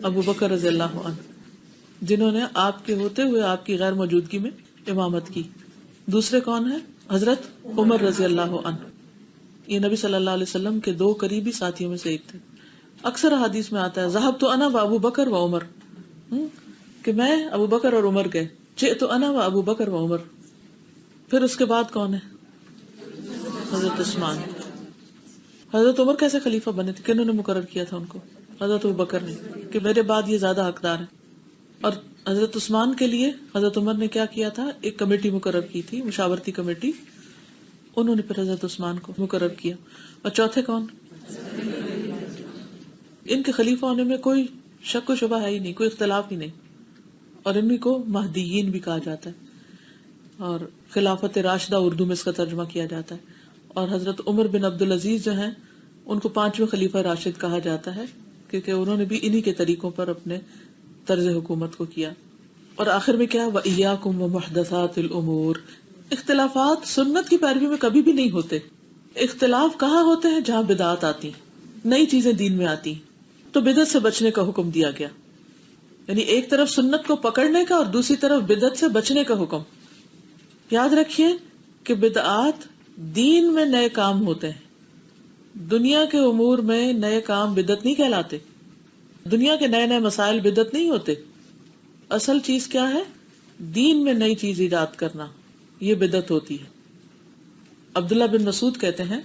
ابو بکر رضی اللہ عنہ، جنہوں نے آپ کے ہوتے ہوئے آپ کی غیر موجودگی میں امامت کی. دوسرے کون ہیں؟ حضرت عمر رضی اللہ عنہ. یہ نبی صلی اللہ علیہ وسلم کے دو قریبی ساتھیوں میں سے ایک تھے. اکثر حدیث میں آتا ہے ذهبت انا و ابو بکر و عمر، کہ میں ابو بکر اور عمر گئے. جئت انا و ابو بکر و عمر. پھر اس کے بعد کون ہے؟ حضرت عثمان. حضرت عمر کیسے خلیفہ بنے تھے؟ کنہوں نے مقرر کیا تھا ان کو؟ حضرت ابوبکر نے، کہ میرے بعد یہ زیادہ حقدار ہے. اور حضرت عثمان کے لیے حضرت عمر نے کیا کیا تھا؟ ایک کمیٹی مقرر کی تھی، مشاورتی کمیٹی، انہوں نے پھر حضرت عثمان کو مقرر کیا. اور چوتھے کون؟ ان کے خلیفہ ہونے میں کوئی شک و شبہ ہے ہی نہیں، کوئی اختلاف ہی نہیں. اور انہیں کو مہدیین بھی کہا جاتا ہے، اور خلافت راشدہ اردو میں اس کا ترجمہ کیا جاتا ہے. اور حضرت عمر بن عبدالعزیز جو ہیں ان کو 5ویں خلیفہ راشد کہا جاتا ہے، کیونکہ انہوں نے بھی انہی کے طریقوں پر اپنے طرز حکومت کو کیا. اور آخر میں کیا؟ وَإِيَّاكُمْ وَمُحْدَثَاتِ الْأُمُورِ، اختلافات سنت کی پیروی میں کبھی بھی نہیں ہوتے. اختلاف کہاں ہوتے ہیں؟ جہاں بدعات آتی، نئی چیزیں دین میں آتی، تو بدعت سے بچنے کا حکم دیا گیا. یعنی ایک طرف سنت کو پکڑنے کا اور دوسری طرف بدعت سے بچنے کا حکم. یاد رکھیے کہ بدعات دین میں نئے کام ہوتے ہیں، دنیا کے امور میں نئے کام بدعت نہیں کہلاتے. دنیا کے نئے نئے مسائل بدعت نہیں ہوتے. اصل چیز کیا ہے؟ دین میں نئی چیز ایجاد کرنا، یہ بدعت ہوتی ہے. عبداللہ بن مسعود کہتے ہیں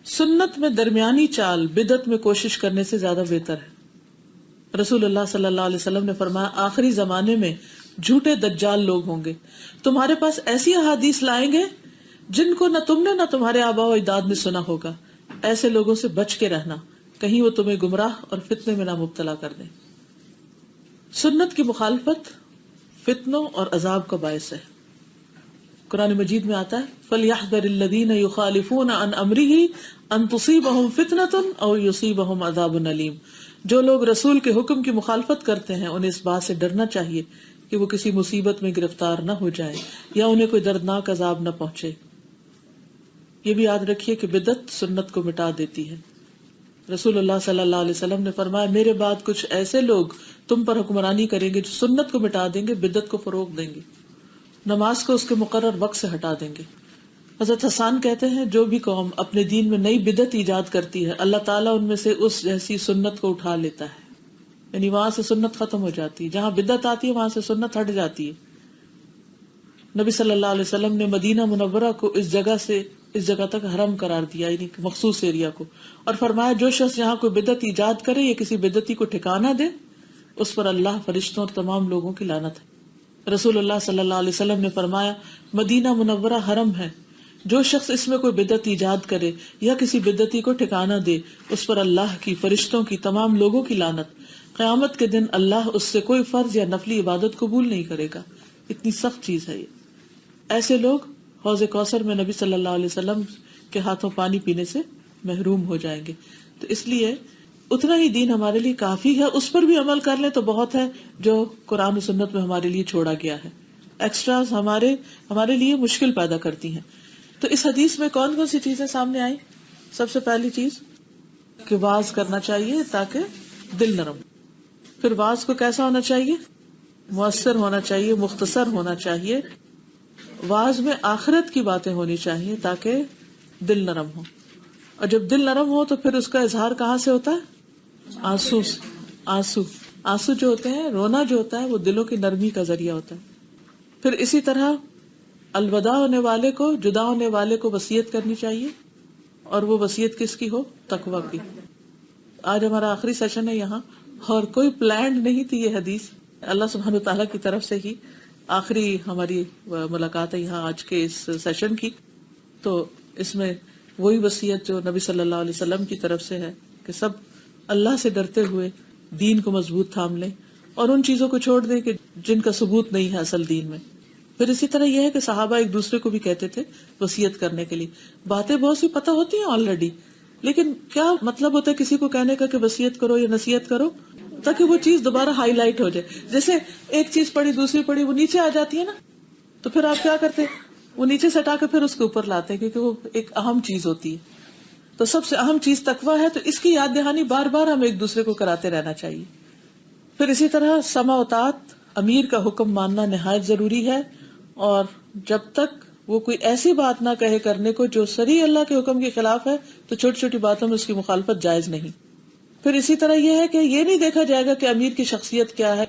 سنت میں درمیانی چال بدعت میں کوشش کرنے سے زیادہ بہتر ہے. رسول اللہ صلی اللہ علیہ وسلم نے فرمایا آخری زمانے میں جھوٹے دجال لوگ ہوں گے، تمہارے پاس ایسی احادیث لائیں گے جن کو نہ تم نے نہ تمہارے آباء و اجداد نے سنا ہوگا. ایسے لوگوں سے بچ کے رہنا، کہیں وہ تمہیں گمراہ اور فتنے میں نہ مبتلا کر دیں. سنت کی مخالفت فتنوں اور عذاب کا باعث ہے. قرآن مجید میں آتا ہے فَلْيَحْذَرِ الَّذِينَ يُخَالِفُونَ عَنْ أَمْرِهِ أَن تُصِيبَهُمْ فِتْنَةٌ أَوْ يُصِيبَهُمْ عَذَابٌ أَلِيمٌ. جو لوگ رسول کے حکم کی مخالفت کرتے ہیں انہیں اس بات سے ڈرنا چاہیے کہ وہ کسی مصیبت میں گرفتار نہ ہو جائیں یا انہیں کوئی دردناک عذاب نہ پہنچے. یہ بھی یاد رکھیے کہ بدعت سنت کو مٹا دیتی ہے. رسول اللہ صلی اللہ علیہ وسلم نے فرمایا میرے بعد کچھ ایسے لوگ تم پر حکمرانی کریں گے جو سنت کو مٹا دیں گے، بدعت کو فروغ دیں گے، نماز کو اس کے مقرر وقت سے ہٹا دیں گے. حضرت حسان کہتے ہیں جو بھی قوم اپنے دین میں نئی بدعت ایجاد کرتی ہے اللہ تعالیٰ ان میں سے اس جیسی سنت کو اٹھا لیتا ہے. یعنی وہاں سے سنت ختم ہو جاتی ہے، جہاں بدعت آتی ہے وہاں سے سنت ہٹ جاتی ہے. نبی صلی اللہ علیہ وسلم نے مدینہ منورہ کو اس جگہ تک حرم قرار دیا، یعنی مخصوص ایریا کو، اور فرمایا جو شخص یہاں کوئی بدعت ایجاد کرے یا کسی بدعتی کو ٹھکانہ دے اس پر اللہ، فرشتوں اور تمام لوگوں کی لعنت ہے. رسول اللہ صلی اللہ علیہ وسلم نے فرمایا مدینہ منورہ حرم ہے، جو شخص اس میں کوئی بدعت ایجاد کرے یا کسی بدعتی کو ٹھکانہ دے اس پر اللہ کی، فرشتوں کی، تمام لوگوں کی لعنت. قیامت کے دن اللہ اس سے کوئی فرض یا نفلی عبادت قبول نہیں کرے گا. اتنی سخت چیز ہے یہ. ایسے لوگ حوض کوثر میں نبی صلی اللہ علیہ وسلم کے ہاتھوں پانی پینے سے محروم ہو جائیں گے. تو اس لیے اتنا ہی دین ہمارے لیے کافی ہے، اس پر بھی عمل کر لیں تو بہت ہے جو قرآن و سنت میں ہمارے لیے چھوڑا گیا ہے. ایکسٹراز ہمارے لیے مشکل پیدا کرتی ہیں. تو اس حدیث میں کون کون سی چیزیں سامنے آئی؟ سب سے پہلی چیز کہ واز کرنا چاہیے تاکہ دل نرم. پھر واز کو کیسا ہونا چاہیے؟ مؤثر ہونا چاہیے، مختصر ہونا چاہیے. واز میں آخرت کی باتیں ہونی چاہیے تاکہ دل نرم ہو. اور جب دل نرم ہو تو پھر اس کا اظہار کہاں سے ہوتا ہے؟ آنسو جو ہوتے ہیں، رونا جو ہوتا ہے وہ دلوں کی نرمی کا ذریعہ ہوتا ہے. پھر اسی طرح الوداع ہونے والے کو، جدا ہونے والے کو وصیت کرنی چاہیے، اور وہ وصیت کس کی ہو؟ تقویٰ کی. آج ہمارا آخری سیشن ہے یہاں، اور کوئی پلانڈ نہیں تھی یہ حدیث، اللہ سبحانہ وتعالیٰ کی طرف سے ہی آخری ہماری ملاقات ہے یہاں آج کے اس سیشن کی. تو اس میں وہی وصیت جو نبی صلی اللہ علیہ وسلم کی طرف سے ہے کہ سب اللہ سے ڈرتے ہوئے دین کو مضبوط تھام لیں اور ان چیزوں کو چھوڑ دیں کہ جن کا ثبوت نہیں ہے اصل دین میں. پھر اسی طرح یہ ہے کہ صحابہ ایک دوسرے کو بھی کہتے تھے وصیت کرنے کے لیے. باتیں بہت سی پتہ ہوتی ہیں آلریڈی، لیکن کیا مطلب ہوتا ہے کسی کو کہنے کا کہ وصیت کرو یا نصیحت کرو تاکہ وہ چیز دوبارہ ہائی لائٹ ہو جائے. جیسے ایک چیز پڑھی دوسری پڑھی وہ نیچے آ جاتی ہے نا، تو پھر آپ کیا کرتے؟ وہ نیچے سے ہٹا کے پھر اس کے اوپر لاتے ہیں کیونکہ وہ ایک اہم چیز ہوتی ہے. تو سب سے اہم چیز تقویٰ ہے، تو اس کی یاد دہانی بار بار ہم ایک دوسرے کو کراتے رہنا چاہیے. پھر اسی طرح سمع و طاعت، امیر کا حکم ماننا نہایت ضروری ہے، اور جب تک وہ کوئی ایسی بات نہ کہے کرنے کو جو صریح اللہ کے حکم کے خلاف ہے تو چھوٹی چھوٹی باتوں میں اس کی مخالفت جائز نہیں. پھر اسی طرح یہ ہے کہ یہ نہیں دیکھا جائے گا کہ امیر کی شخصیت کیا ہے،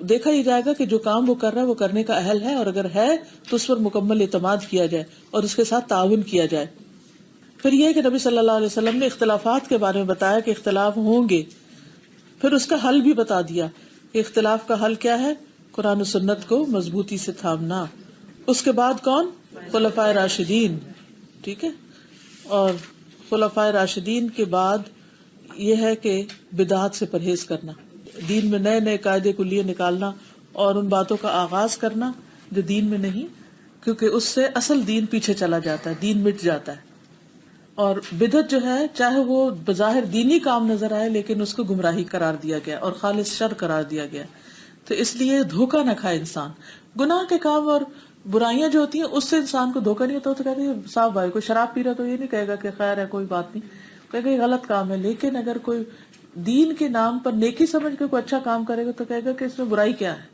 دیکھا یہ جائے گا کہ جو کام وہ کر رہا ہے وہ کرنے کا اہل ہے، اور اگر ہے تو اس پر مکمل اعتماد کیا جائے اور اس کے ساتھ تعاون کیا جائے. پھر یہ کہ نبی صلی اللہ علیہ وسلم نے اختلافات کے بارے میں بتایا کہ اختلاف ہوں گے، پھر اس کا حل بھی بتا دیا کہ اختلاف کا حل کیا ہے، قرآن و سنت کو مضبوطی سے تھامنا. اس کے بعد کون؟ خلفائے راشدین. ٹھیک ہے. اور خلفائے راشدین کے بعد یہ ہے کہ بدعات سے پرہیز کرنا، دین میں نئے نئے قاعدے کلیے نکالنا اور ان باتوں کا آغاز کرنا جو دین میں نہیں، کیونکہ اس سے اصل دین پیچھے چلا جاتا ہے، دین مٹ جاتا ہے. اور بدعت جو ہے چاہے وہ بظاہر دینی کام نظر آئے لیکن اس کو گمراہی قرار دیا گیا اور خالص شر قرار دیا گیا. تو اس لیے دھوکہ نہ کھائے انسان. گناہ کے کام اور برائیاں جو ہوتی ہیں اس سے انسان کو دھوکہ نہیں ہوتا. تو کہتے ہیں صاحب بھائی کوئی شراب پی رہا تو یہ نہیں کہے گا کہ خیر ہے کوئی بات نہیں، کہے گا یہ غلط کام ہے. لیکن اگر کوئی دین کے نام پر نیکی سمجھ کے کوئی اچھا کام کرے گا تو کہے گا کہ اس میں برائی کیا ہے،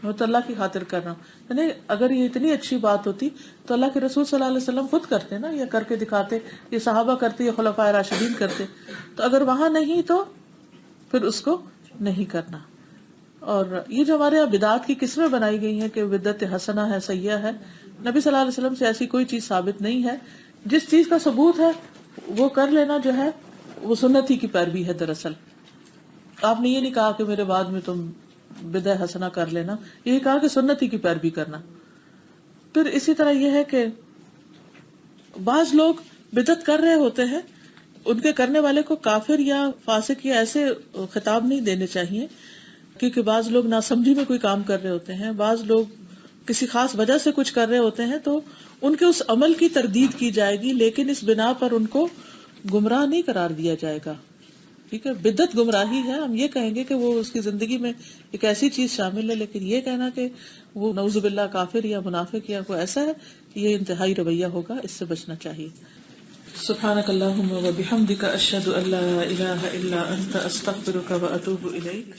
میں تو اللہ کی خاطر کر رہا ہوں. یعنی اگر یہ اتنی اچھی بات ہوتی تو اللہ کے رسول صلی اللہ علیہ وسلم خود کرتے نا، یا کر کے دکھاتے، یہ صحابہ کرتے، یہ خلفائے راشدین کرتے. تو اگر وہاں نہیں تو پھر اس کو نہیں کرنا. اور یہ جو ہمارے یہاں بدعات کی قسمیں بنائی گئی ہیں کہ بدعت حسنہ ہے، سیئہ ہے، نبی صلی اللہ علیہ وسلم سے ایسی کوئی چیز ثابت نہیں ہے. جس چیز کا ثبوت ہے وہ کر لینا جو ہے وہ سنت ہی کی پیروی ہے. دراصل آپ نے یہ نہیں کہا کہ میرے بعد میں تم بدعت حسنہ کر لینا، یہ کہا کہ سنت ہی کی پیروی کرنا. پھر اسی طرح یہ ہے کہ بعض لوگ بدعت کر رہے ہوتے ہیں، ان کے کرنے والے کو کافر یا فاسق یا ایسے خطاب نہیں دینے چاہیے، کیونکہ بعض لوگ ناسمجھی میں کوئی کام کر رہے ہوتے ہیں، بعض لوگ کسی خاص وجہ سے کچھ کر رہے ہوتے ہیں تو ان کے اس عمل کی تردید کی جائے گی، لیکن اس بنا پر ان کو گمراہ نہیں قرار دیا جائے گا. ٹھیک ہے. بدعت گمراہی ہے، ہم یہ کہیں گے کہ وہ اس کی زندگی میں ایک ایسی چیز شامل ہے، لیکن یہ کہنا کہ وہ نعوذ باللہ کافر یا منافق یا کوئی ایسا ہے، یہ انتہائی رویہ ہوگا، اس سے بچنا چاہیے. سبحانک اللہم و بحمدک اشہد ان لا الہ الا انت استغفرک و اتوب الیک.